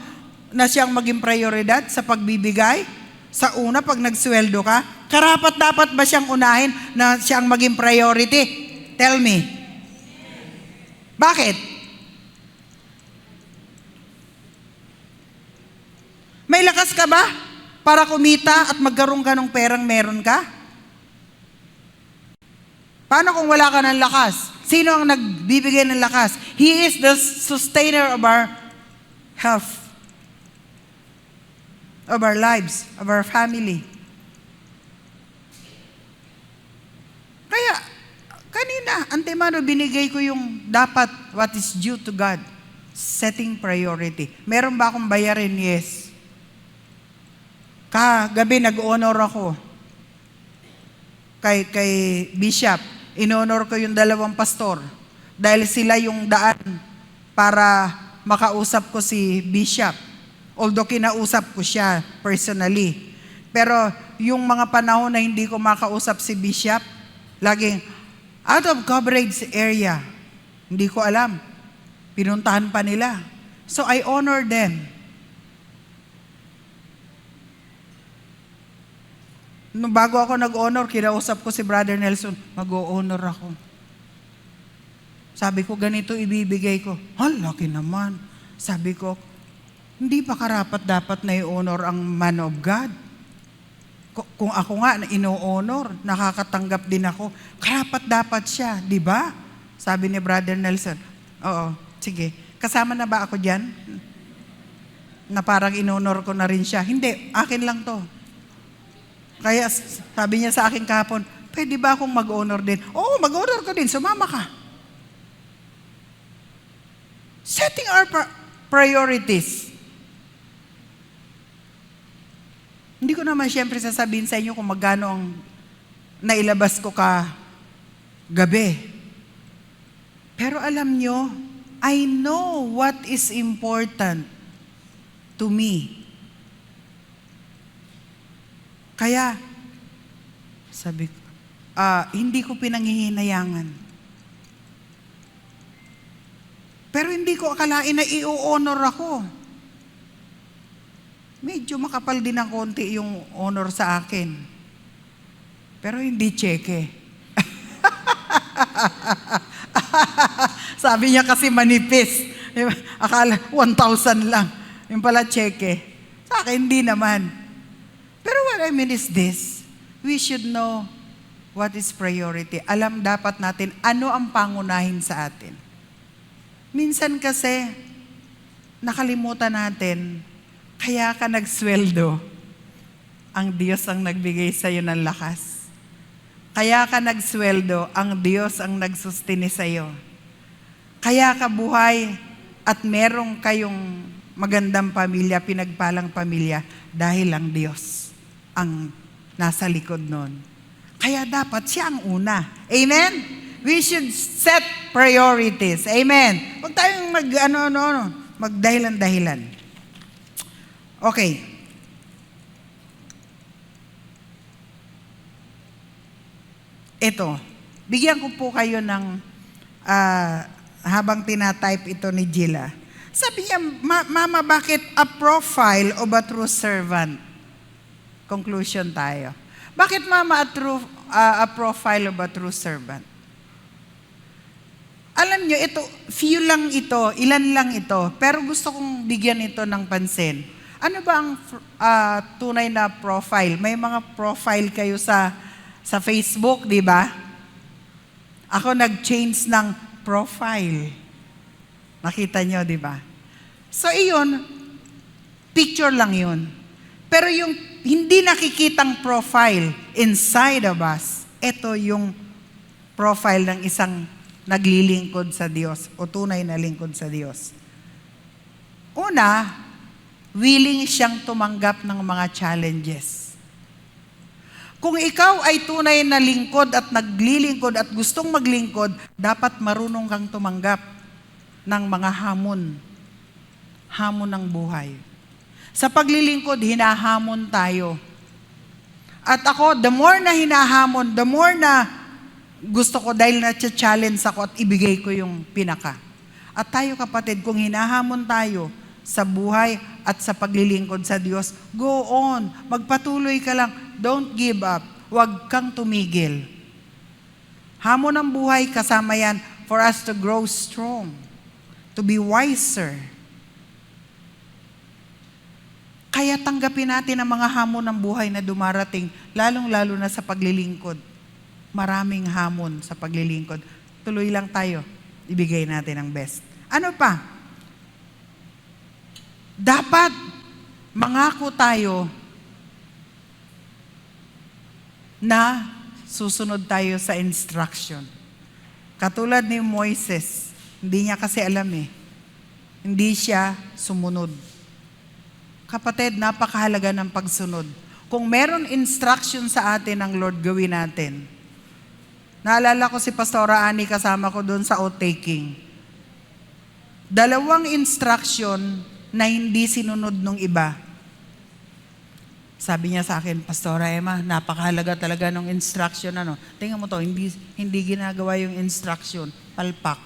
na siyang maging prioridad sa pagbibigay? Sa una, pag nagsweldo ka, karapat-dapat ba siyang unahin na siyang maging priority? Tell me. Bakit? May lakas ka ba para kumita at magkaroon ka ng perang meron ka? Paano kung wala ka ng lakas? Sino ang nagbibigay ng lakas? He is the sustainer of our health, of our lives, of our family. Kaya, kanina, antemano, binigay ko yung dapat, what is due to God. Setting priority. Meron ba akong bayarin? Yes. Kagabi, nag-honor ako kay Bishop. In-honor ko yung 2 pastor dahil sila yung daan para makausap ko si Bishop. Although kinausap ko siya personally. Pero yung mga panahon na hindi ko makausap si Bishop, laging out of coverage area. Hindi ko alam. Pinuntahan pa nila. So I honor them. Nung bago ako nag-honor, kinausap ko si Brother Nelson, mag-o-honor ako. Sabi ko, ganito ibibigay ko. Laki naman. Sabi ko, hindi pa karapat dapat na i-honor ang man of God? Kung ako nga na ino-honor, nakakatanggap din ako, karapat dapat siya, di ba? Sabi ni Brother Nelson, oo, sige. Kasama na ba ako dyan? Na parang in-honor ko na rin siya. Hindi, akin lang to. Kaya sabi niya sa akin kahapon, pwede ba akong mag-honor din? Oo, mag-honor ko din, sumama ka. Setting our priorities. Hindi ko naman siyempre sasabihin sa inyo kung magkano ang nailabas ko gabi. Pero alam nyo, I know what is important to me. Kaya, sabi ko, hindi ko pinanghihinayangan. Pero hindi ko akalain na i-honor ako. Medyo makapal din ng konti yung honor sa akin. Pero hindi tseke. Sabi niya kasi manipis. Akala 1,000 lang. Yung pala tseke. Sa akin, hindi naman. Pero what I mean is this, we should know what is priority. Alam dapat natin ano ang pangunahin sa atin. Minsan kasi, nakalimutan natin, kaya ka nagsweldo, ang Diyos ang nagbigay sa iyo ng lakas. Kaya ka nagsweldo, ang Diyos ang nagsustini sa iyo. Kaya ka buhay at merong kayong magandang pamilya, pinagpalang pamilya, dahil ang Diyos ang nasa likod nun. Kaya dapat siya ang una. Amen? We should set priorities. Amen? Huwag tayong magdahilan-dahilan. Okay. Ito. Bigyan ko po kayo ng habang tinatype ito ni Gila. Sabi niya, Mama, bakit a profile of a true servant? Conclusion tayo. Bakit, Mama, a profile of a true servant? Alam nyo, ito, few lang ito, ilan lang ito, pero gusto kong bigyan ito ng pansin. Ano ba ang tunay na profile? May mga profile kayo sa Facebook, di ba? Ako nag-change ng profile. Nakita nyo, di ba? So, iyon, picture lang yun. Pero yung hindi nakikitang profile inside of us, ito yung profile ng isang naglilingkod sa Diyos o tunay na lingkod sa Diyos. Una, willing siyang tumanggap ng mga challenges. Kung ikaw ay tunay na lingkod at naglilingkod at gustong maglingkod, dapat marunong kang tumanggap ng mga hamon ng buhay. Sa paglilingkod, hinahamon tayo. At ako, the more na hinahamon, the more na gusto ko dahil na-challenge ako at ibigay ko yung pinaka. At tayo kapatid, kung hinahamon tayo sa buhay at sa paglilingkod sa Diyos, go on. Magpatuloy ka lang. Don't give up. Huwag kang tumigil. Hamon ng buhay, kasama yan for us to grow strong, to be wiser. Kaya tanggapin natin ang mga hamon ng buhay na dumarating, lalong-lalo na sa paglilingkod. Maraming hamon sa paglilingkod. Tuloy lang tayo. Ibigay natin ang best. Ano pa? Dapat mangako tayo na susunod tayo sa instruction. Katulad ni Moises, hindi niya kasi alam Hindi siya sumunod. Kapatid, napakahalaga ng pagsunod. Kung meron instruction sa atin ng Lord, gawin natin. Naalala ko si Pastora Ani, kasama ko doon sa outtaking. 2 instruction na hindi sinunod nung iba. Sabi niya sa akin, Pastora Emma, napakahalaga talaga ng instruction. Tingnan mo to, hindi ginagawa yung instruction, palpak.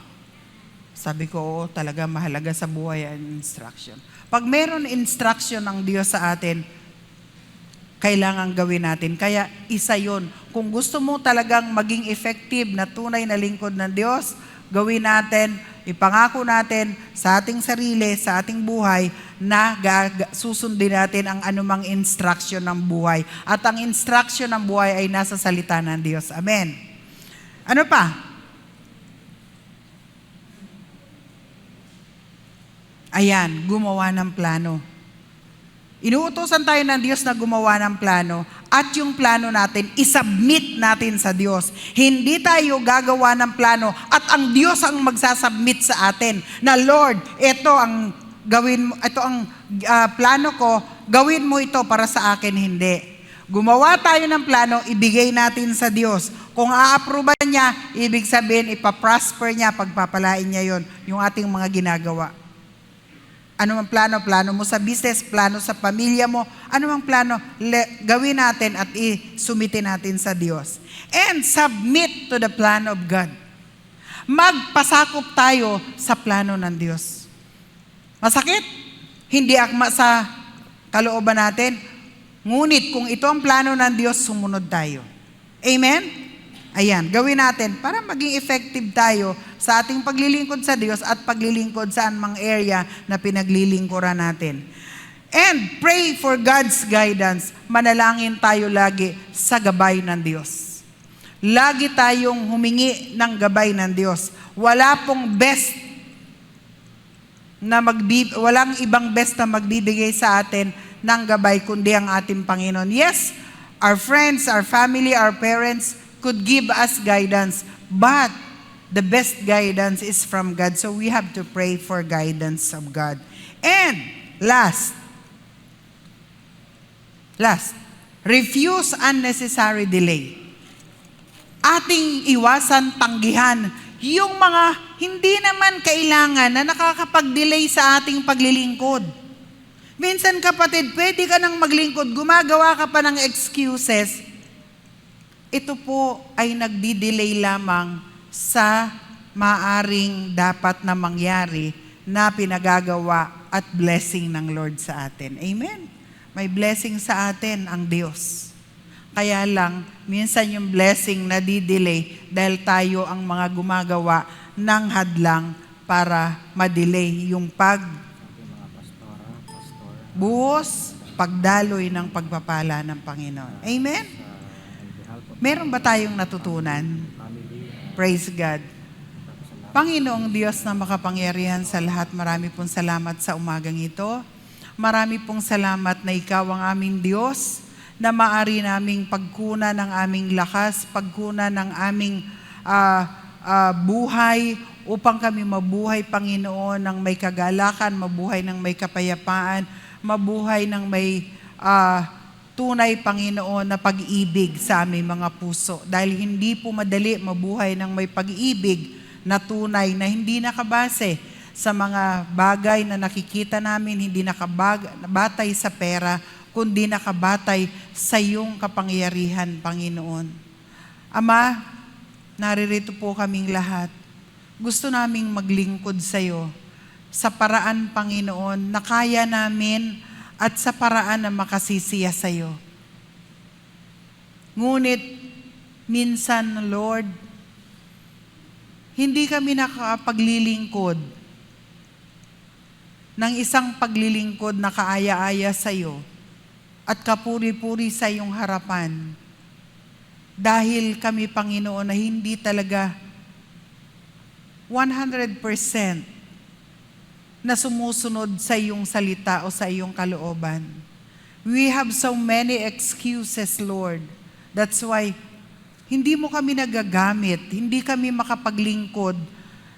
Sabi ko, oo, talaga mahalaga sa buhay ang instruction. Pag meron instruction ng Diyos sa atin, kailangan gawin natin. Kaya isa yon. Kung gusto mo talagang maging effective na tunay na lingkod ng Diyos, gawin natin, ipangako natin sa ating sarili, sa ating buhay, na susundin natin ang anumang instruction ng buhay. At ang instruction ng buhay ay nasa salita ng Diyos. Amen. Ano pa? Ayan, gumawa ng plano. Inuutosan tayo ng Diyos na gumawa ng plano at yung plano natin, isubmit natin sa Diyos. Hindi tayo gagawa ng plano at ang Diyos ang magsasubmit sa atin na, Lord, ito ang gawin mo, ito ang plano ko, gawin mo ito para sa akin, hindi. Gumawa tayo ng plano, ibigay natin sa Diyos. Kung a-approvean niya, ibig sabihin, ipaprosper niya, pagpapalain niya yon, yung ating mga ginagawa. Ano mang plano? Plano mo sa business, plano sa pamilya mo, ano mang plano, gawin natin at isumitin natin sa Diyos. And submit to the plan of God. Magpasakop tayo sa plano ng Diyos. Masakit? Hindi akma sa kalooban natin. Ngunit kung ito ang plano ng Diyos, sumunod tayo. Amen? Ayan, gawin natin para maging effective tayo sa ating paglilingkod sa Diyos at paglilingkod sa anumang area na pinaglilingkuran natin. And pray for God's guidance. Manalangin tayo lagi sa gabay ng Diyos. Lagi tayong humingi ng gabay ng Diyos. Walang ibang best na magbibigay sa atin ng gabay kundi ang ating Panginoon. Yes, our friends, our family, our parents could give us guidance, but the best guidance is from God. So we have to pray for guidance of God. And last, refuse unnecessary delay. Ating iwasan tanggihan yung mga hindi naman kailangan na nakakapag-delay sa ating paglilingkod. Minsan kapatid, pwede ka nang maglingkod, gumagawa ka pa ng excuses. Ito po ay nagdi-delay lamang sa maaring dapat na mangyari na pinagagawa at blessing ng Lord sa atin. Amen? May blessing sa atin ang Diyos. Kaya lang, minsan yung blessing na di-delay dahil tayo ang mga gumagawa ng hadlang para ma-delay yung buhos, pagdaloy ng pagpapala ng Panginoon. Amen? Meron ba tayong natutunan? Praise God. Panginoong Diyos na makapangyarihan sa lahat, marami pong salamat sa umagang ito. Marami pong salamat na Ikaw ang aming Diyos, na maari naming pagkunan ng aming lakas, pagkunan ng aming buhay, upang kami mabuhay, Panginoon, ng may kagalakan, mabuhay ng may kapayapaan, mabuhay ng may tunay, Panginoon, na pag-ibig sa aming mga puso. Dahil hindi po madali mabuhay ng may pag-ibig na tunay, na hindi nakabase sa mga bagay na nakikita namin, hindi nakabatay sa pera, kundi nakabatay sa iyong kapangyarihan, Panginoon. Ama, naririto po kaming lahat. gusto naming maglingkod sa'yo sa paraan, Panginoon, na kaya namin at sa paraan na makasisiya sa'yo. Ngunit, minsan, Lord, hindi kami nakapaglilingkod ng isang paglilingkod na kaaya-aya sa'yo at kapuri-puri sa iyong harapan. Dahil kami, Panginoon, na hindi talaga 100% na sumusunod sa iyong salita o sa iyong kalooban. We have so many excuses, Lord. That's why hindi mo kami nagagamit, hindi kami makapaglingkod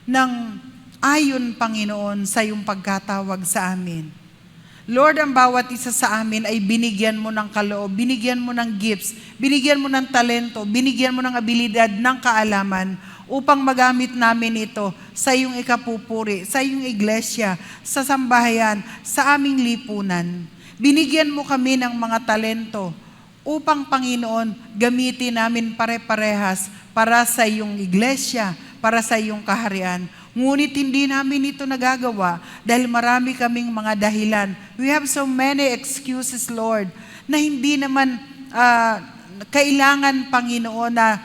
ng ayon, Panginoon, sa iyong pagkatawag sa amin. Lord, ang bawat isa sa amin ay binigyan mo ng kaloob, binigyan mo ng gifts, binigyan mo ng talento, binigyan mo ng abilidad, ng kaalaman upang magamit namin ito sa iyong ikapupuri, sa iyong iglesia, sa sambahayan, sa aming lipunan. Binigyan mo kami ng mga talento upang, Panginoon, gamitin namin pare-parehas para sa iyong iglesia, para sa iyong kaharian. Ngunit hindi namin ito nagagawa dahil marami kaming mga dahilan. We have so many excuses, Lord, na hindi naman kailangan, Panginoon, na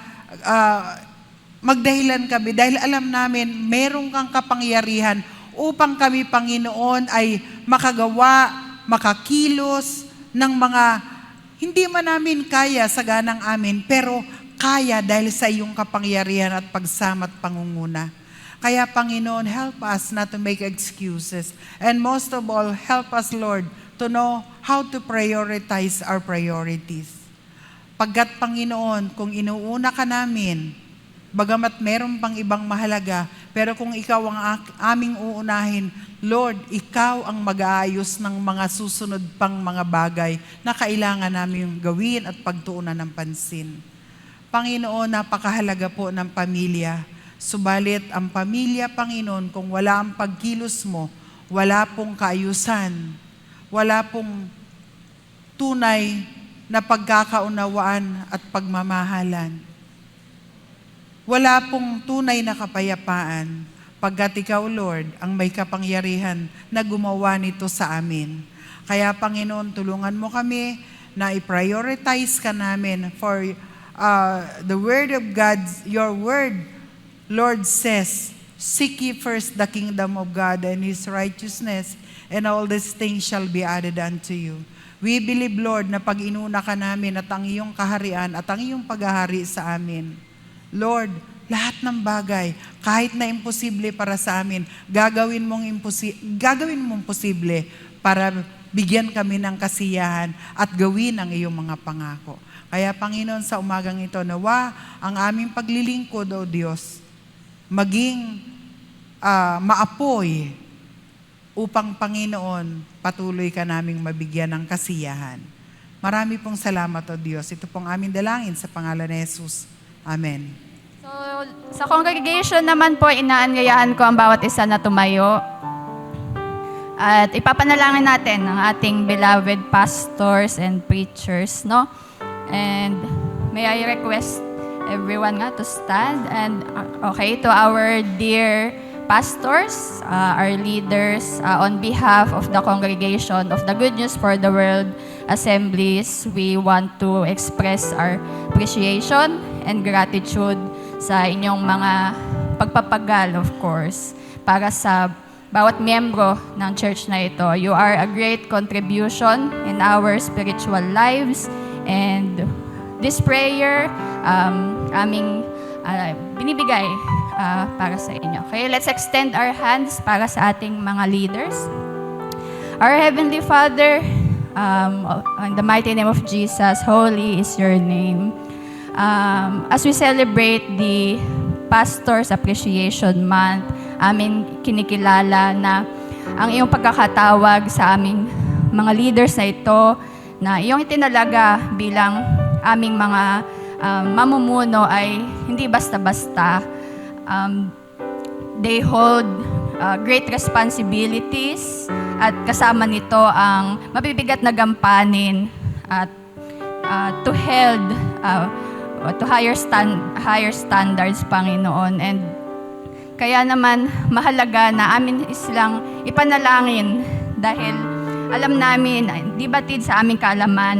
magdahilan kami dahil alam namin meron kang kapangyarihan upang kami, Panginoon, ay makagawa, makakilos ng mga hindi man namin kaya sa ganang amin, pero kaya dahil sa iyong kapangyarihan at pagsama at pangunguna. Kaya, Panginoon, help us not to make excuses. And most of all, help us, Lord, to know how to prioritize our priorities. Pagkat, Panginoon, kung inuuna ka namin, bagamat meron pang ibang mahalaga, pero kung ikaw ang aming uunahin, Lord, ikaw ang mag-aayos ng mga susunod pang mga bagay na kailangan namin gawin at pagtuunan ng pansin. Panginoon, napakahalaga po ng pamilya. Subalit ang pamilya, Panginoon, kung wala ang pagkilos mo, wala pong kaayusan, wala pong tunay na pagkakaunawaan at pagmamahalan. Wala pong tunay na kapayapaan, pagkat ikaw, Lord, ang may kapangyarihan na gumawa nito sa amin. Kaya, Panginoon, tulungan mo kami na i-prioritize ka namin for the Word of God, your Word, Lord says, seek ye first the kingdom of God and His righteousness, and all these things shall be added unto you. We believe, Lord, na pag inuna ka namin at ang iyong kaharian at ang iyong paghahari sa amin, Lord, lahat ng bagay, kahit na imposible para sa amin, gagawin mong posible para bigyan kami ng kasiyahan at gawin ang iyong mga pangako. Kaya, Panginoon, sa umagang ito, nawa ang aming paglilingkod, O Diyos, maging maapoy upang, Panginoon, patuloy ka naming mabigyan ng kasiyahan. Marami pong salamat, O Diyos. Ito pong aming dalangin sa pangalan ni Jesus. Amen. So, sa congregation naman po, inaanyayahan ko ang bawat isa na tumayo. At ipapanalangin natin ang ating beloved pastors and preachers, no? And may I request everyone nga to stand, and okay, to our dear pastors, our leaders, on behalf of the congregation of the Good News for the World Assemblies, we want to express our appreciation and gratitude sa inyong mga pagpapagal, of course, para sa bawat miyembro ng church na ito. You are a great contribution in our spiritual lives, and this prayer, aming binibigay para sa inyo. Okay, let's extend our hands para sa ating mga leaders. Our Heavenly Father, in the mighty name of Jesus, holy is your name. As we celebrate the Pastors Appreciation Month, amin kinikilala na ang iyong pagkakatawag sa aming mga leaders na ito, na iyong itinalaga bilang aming mga mamumuno ay hindi basta-basta. They hold great responsibilities, at kasama nito ang mabibigat na gampanin at to held to higher standards, Panginoon. And Kaya naman mahalaga na amin silang ipanalangin dahil alam namin, di batid sa aming kaalaman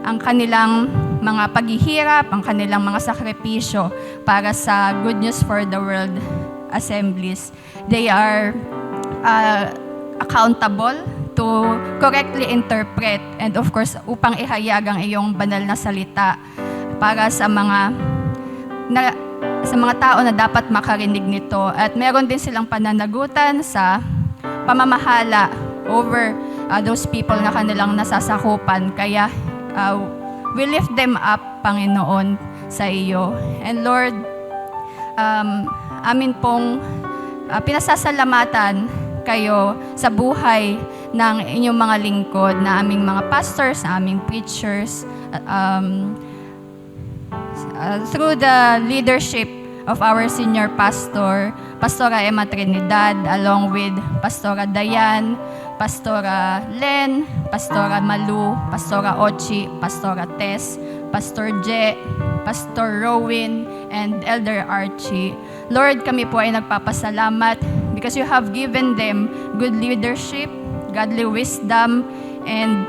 ang kanilang mga paghihirap, ang kanilang mga sakripisyo para sa Good News for the World Assemblies. They are accountable to correctly interpret and of course upang ihayag ang iyong banal na salita para sa mga tao na dapat makarinig nito. At meron din silang pananagutan sa pamamahala over those people na kanilang nasasakupan. Kaya we lift them up, Panginoon, sa iyo. And Lord, amin pong pinasasalamatan kayo sa buhay ng inyong mga lingkod, na aming mga pastors, na aming preachers, through the leadership of our senior pastor, Pastora Emma Trinidad, along with Pastora Dayan, Pastora Len, Pastora Malu, Pastora Ochi, Pastora Tess, Pastor Je, Pastor Rowin, and Elder Archie. Lord, kami po ay nagpapasalamat because you have given them good leadership, godly wisdom, and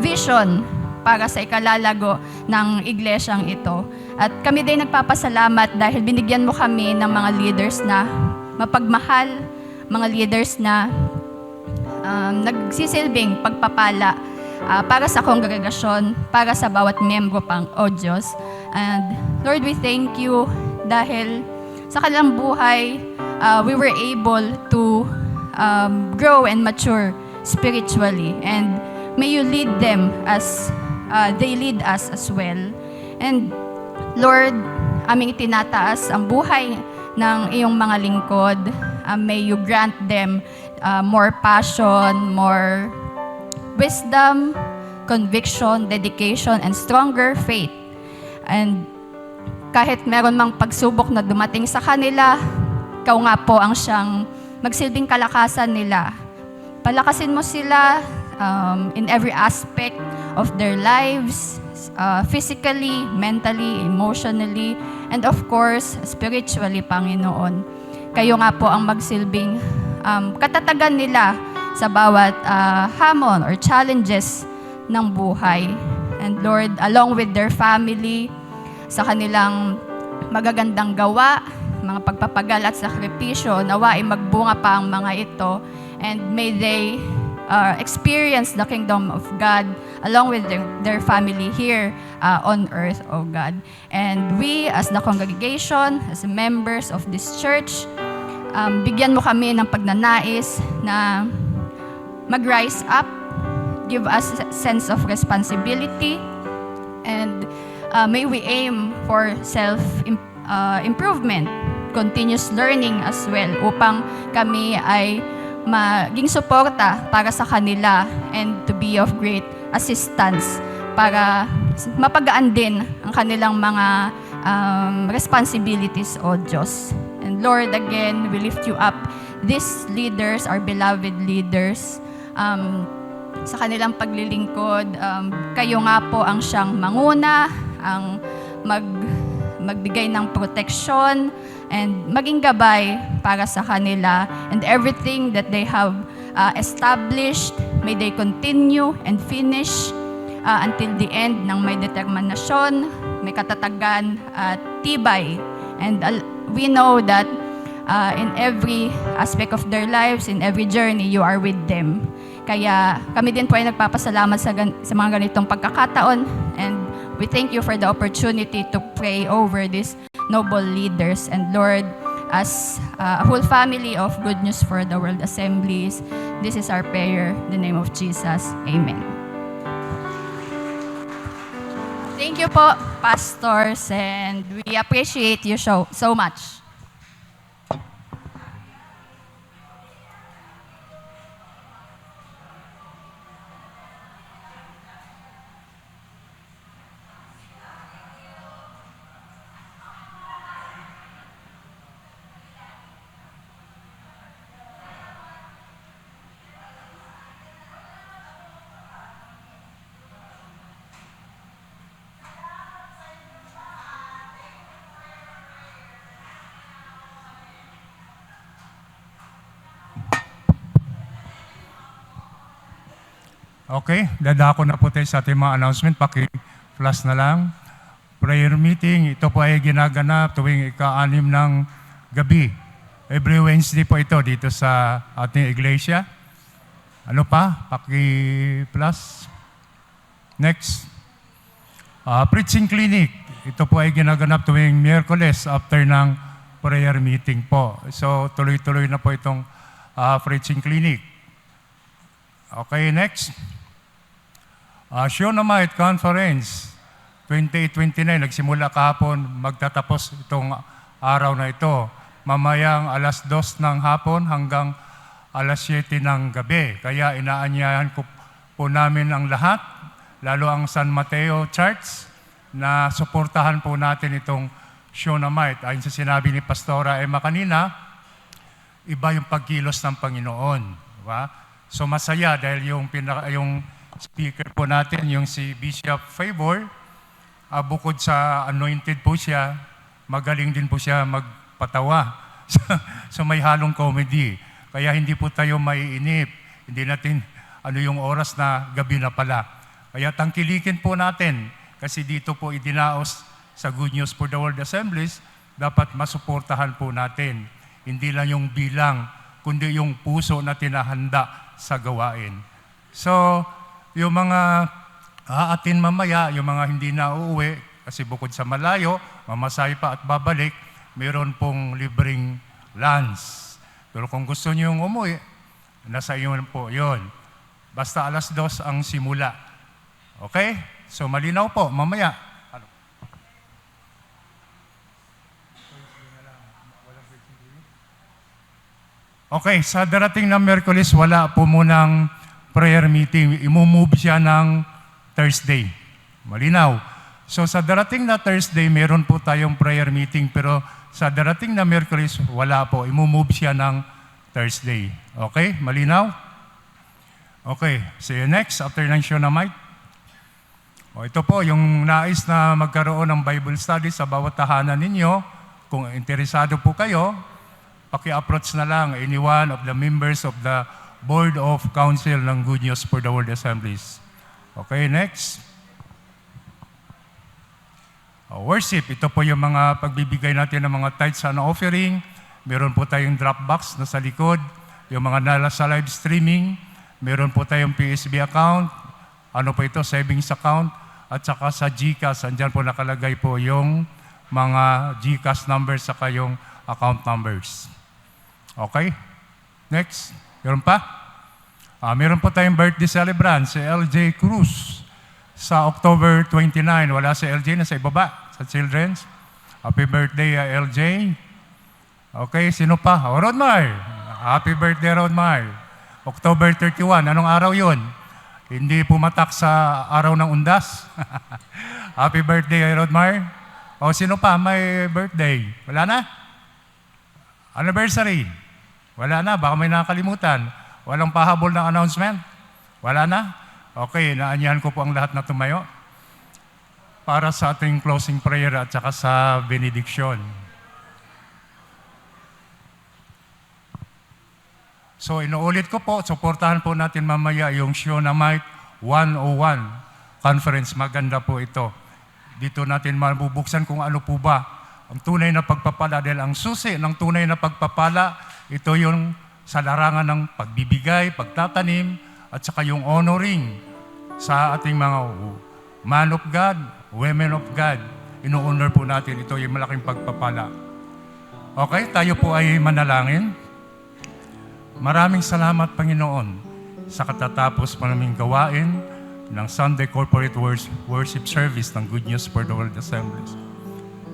vision para sa ikalalago ng iglesyang ito. At kami din nagpapasalamat dahil binigyan mo kami ng mga leaders na mapagmahal, mga leaders na nagsisilbing pagpapala para sa kongregasyon, para sa bawat miyembro pang o Diyos. And Lord, we thank you dahil sa kanilang buhay, we were able to grow and mature spiritually. And may you lead them as they lead us as well. And Lord, aming itinataas ang buhay ng iyong mga lingkod. May you grant them more passion, more wisdom, conviction, dedication, and stronger faith. And kahit meron mang pagsubok na dumating sa kanila, ikaw nga po ang siyang magsilbing kalakasan nila. Palakasin mo sila in every aspect of their lives, physically, mentally, emotionally, and of course, spiritually, Panginoon. Kayo nga po ang magsilbing katatagan nila sa bawat hamon or challenges ng buhay. And Lord, along with their family, sa kanilang magagandang gawa, mga pagpapagal at sakripisyo, nawa ay magbunga pa ang mga ito, and may they experience the kingdom of God along with their family here on earth, O God. And we, as the congregation, as members of this church, bigyan mo kami ng pagnanais na mag-rise up, give us a sense of responsibility, and may we aim for self-improvement, continuous learning as well, upang kami ay maging suporta para sa kanila and to be of great assistance para mapagaan din ang kanilang mga responsibilities, O Diyos. And Lord, again, we lift you up. These leaders, our beloved leaders, sa kanilang paglilingkod, kayo nga po ang siyang manguna, ang magbigay ng proteksyon, and maging gabay para sa kanila, and everything that they have established, may they continue and finish until the end ng may determinasyon, may katatagan at tibay. And we know that in every aspect of their lives, in every journey, you are with them. Kaya kami din po ay nagpapasalamat sa mga ganitong pagkakataon, and we thank you for the opportunity to pray over these noble leaders. And Lord, as a whole family of Good News for the World Assemblies, this is our prayer in the name of Jesus. Amen. Thank you po, pastors, and we appreciate you so much. Okay, dadako na po tayo sa ating mga announcement. Paki-flash na lang. Prayer meeting, ito po ay ginaganap tuwing ika-6 ng gabi. Every Wednesday po ito dito sa ating iglesia. Ano pa? Paki-plus. Next. Preaching clinic. Ito po ay ginaganap tuwing Miyerkules after ng prayer meeting po. So, tuloy-tuloy na po itong preaching clinic. Okay, next. Shonamite Conference 28-29, nagsimula kahapon, magtatapos itong araw na ito. Mamayang alas 2 ng hapon hanggang alas 7 ng gabi. Kaya inaanyayahan ko po namin ang lahat, lalo ang San Mateo Church, na suportahan po natin itong Shonamite. Ayon sa sinabi ni Pastora Emma kanina, iba yung pagkilos ng Panginoon. Diba? So masaya dahil yung speaker po natin, yung si Bishop Favor, bukod sa anointed po siya, magaling din po siya magpatawa. So may halong comedy. Kaya hindi po tayo maiinip. Hindi natin yung oras na gabi na pala. Kaya tangkilikin po natin kasi dito po idinaos sa Good News for the World Assemblies, dapat masuportahan po natin. Hindi lang yung bilang, kundi yung puso na tinahanda sa gawain. So, yung mga aatin mamaya, yung mga hindi na uuwi, kasi bukod sa malayo, mamasay pa at babalik, mayroon pong libreng lunch. Pero kung gusto nyo umuwi, nasa iyo po yun. Basta alas 2 ang simula. Okay? So malinaw po, mamaya. Okay, sa darating na Miyerkules, wala po munang prayer meeting. Imumove siya ng Thursday. Malinaw. So sa darating na Thursday, meron po tayong prayer meeting, pero sa darating na Miyerkules, wala po. Imumove siya ng Thursday. Okay? Malinaw? Okay. See you next after ng Shonamite. Ito po, yung nais na magkaroon ng Bible study sa bawat tahanan ninyo. Kung interesado po kayo, paki-approach na lang any one of the members of the Board of Council ng Good News for the World Assemblies. Okay, next. Worship, ito po yung mga pagbibigay natin ng mga tithes and offering. Meron po tayong drop box na sa likod. Yung mga nala sa live streaming. Meron po tayong PSB account. Ano po ito? Savings account. At saka sa GCash, andyan po nakalagay po yung mga GCash numbers saka yung account numbers. Okay? Next. Meron pa? Meron po tayong birthday celebrant, si LJ Cruz. Sa October 29, wala si LJ, nasa ibaba, sa Children's. Happy birthday, LJ. Okay, sino pa? Rodmar. Happy birthday, Rodmar. October 31, anong araw yun? Hindi pumatak sa araw ng undas. Happy birthday, Rodmar. O sino pa may birthday? Wala na? Anniversary? Wala na, baka may nakakalimutan. Walang pahabol ng announcement? Wala na? Okay, naanyahan ko po ang lahat na tumayo para sa ating closing prayer at saka sa benediction. So inuulit ko po, suportahan po natin mamaya yung Shonamite 101 conference. Maganda po ito. Dito natin mabubuksan kung ano po ba ang tunay na pagpapala. Dahil ang susi ng tunay na pagpapala, ito yung sa larangan ng pagbibigay, pagtatanim, at saka yung honoring sa ating mga man of God, women of God. Ino-honor po natin. Ito yung malaking pagpapala. Okay, tayo po ay manalangin. Maraming salamat, Panginoon, sa katatapos pa naming gawain ng Sunday Corporate Worship Service ng Good News for the World Assemblies.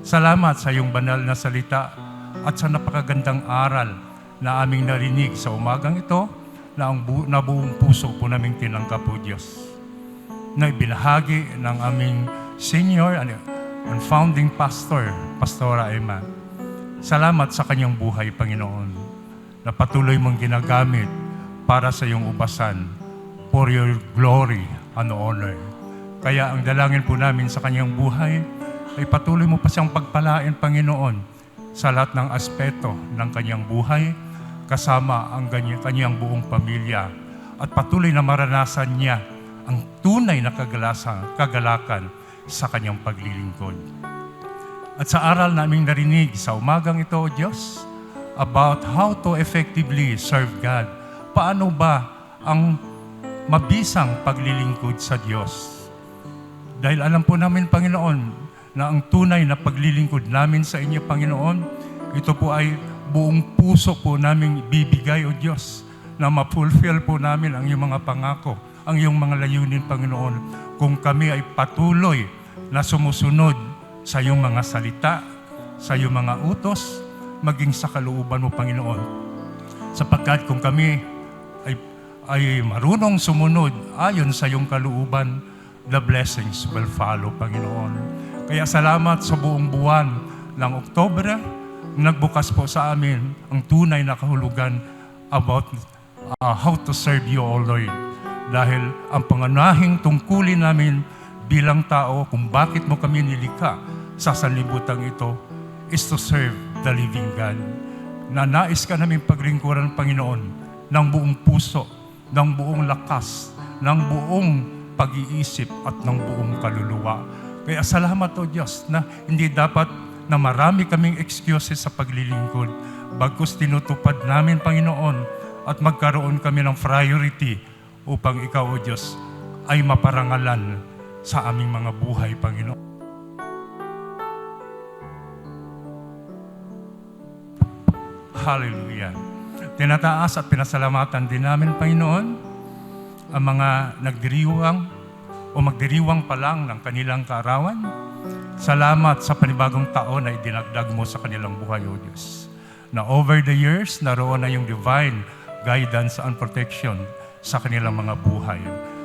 Salamat sa iyong banal na salita at sa napakagandang aral na aming narinig sa umagang ito na buong puso po naming tinanggap po, Diyos, na ibinahagi ng aming senior and founding pastor, Pastora Emma. Salamat sa kanyang buhay, Panginoon, na patuloy mong ginagamit para sa iyong ubasan for your glory and honor. Kaya ang dalangin po namin sa kanyang buhay ay patuloy mo pa siyang pagpalain, Panginoon, sa lahat ng aspeto ng kanyang buhay, kasama ang kanyang buong pamilya. At patuloy na maranasan niya ang tunay na kagalakan sa kanyang paglilingkod. At sa aral naming narinig sa umagang ito, O Diyos, about how to effectively serve God. Paano ba ang mabisang paglilingkod sa Diyos? Dahil alam po namin, Panginoon, na ang tunay na paglilingkod namin sa inyo, Panginoon, ito po ay buong puso po namin bibigay, O Diyos, na ma-fulfill po namin ang iyong mga pangako, ang iyong mga layunin, Panginoon, kung kami ay patuloy na sumusunod sa iyong mga salita, sa iyong mga utos, maging sa kalooban mo, Panginoon. Sapagkat kung kami ay marunong sumunod ayon sa iyong kalooban, the blessings will follow, Panginoon. Kaya salamat sa buong buwan ng Oktubre, nagbukas po sa amin ang tunay na kahulugan about how to serve you, O Lord. Dahil ang pangunahing tungkulin namin bilang tao kung bakit mo kami nilikha sa sanlibutan ito is to serve the living God. Na nais ka namin paglingkuran, Panginoon, ng buong puso, ng buong lakas, ng buong pag-iisip at ng buong kaluluwa. Kaya salamat, O Diyos, na hindi dapat na marami kaming excuses sa paglilingkod. Bagkus tinutupad namin, Panginoon, at magkaroon kami ng priority upang Ikaw, O Diyos, ay maparangalan sa aming mga buhay, Panginoon. Hallelujah. Tinataas at pinasalamatan din namin, Panginoon, ang mga nagdiriwang o magdiriwang pa lang ng kanilang kaarawan. Salamat sa panibagong taon na idinagdag mo sa kanilang buhay, O Diyos. Na over the years, naroon na yung divine guidance and protection sa kanilang mga buhay.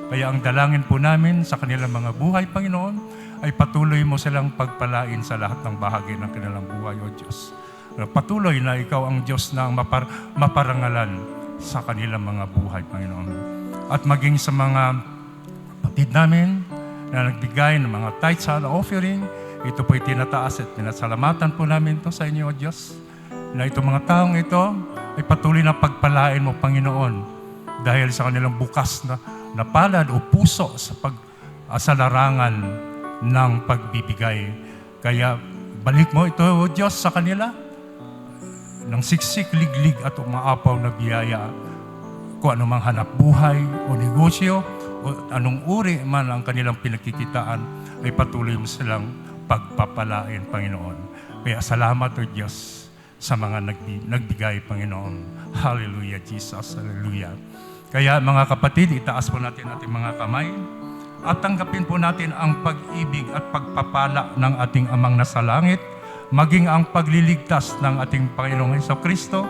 Kaya ang dalangin po namin sa kanilang mga buhay, Panginoon, ay patuloy mo silang pagpalain sa lahat ng bahagi ng kanilang buhay, O Diyos. Patuloy na Ikaw ang Diyos na maparangalan sa kanilang mga buhay, Panginoon. At maging sa mga kapatid namin na nagbigay ng mga tithes and offering, ito po'y tinataas at pinasalamatan po namin ito sa inyo, O Diyos, na itong mga taong ito ay patuloy na pagpalain mo, Panginoon, dahil sa kanilang bukas na palad o puso sa larangan ng pagbibigay. Kaya balik mo ito, O Diyos, sa kanila ng siksik, liglig at umaapaw na biyaya. Kung anumang hanap buhay o negosyo o anong uri man ang kanilang pinagkikitaan, ay patuloy mo silang pagpapalain, Panginoon. Kaya salamat, O Diyos, sa mga nagbigay, Panginoon. Hallelujah, Jesus. Hallelujah. Kaya mga kapatid, itaas po natin ating mga kamay at tanggapin po natin ang pag-ibig at pagpapala ng ating Amang nasa langit, maging ang pagliligtas ng ating Panginoong Hesukristo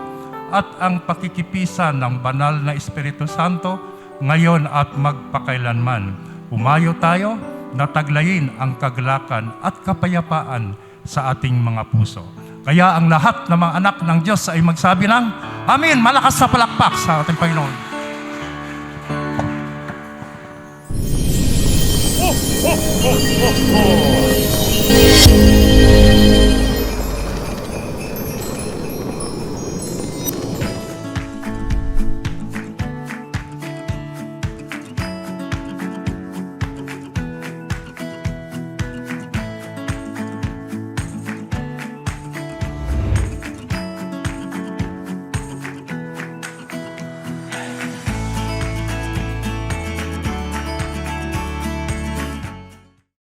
at ang pakikipisan ng banal na Espiritu Santo ngayon at magpakailanman. Umayo tayo na taglayin ang kagalakan at kapayapaan sa ating mga puso. Kaya ang lahat ng mga anak ng Diyos ay magsabi ng Amen! Malakas sa palakpak sa ating Panginoon. Ho, ho, ho, ho, ho!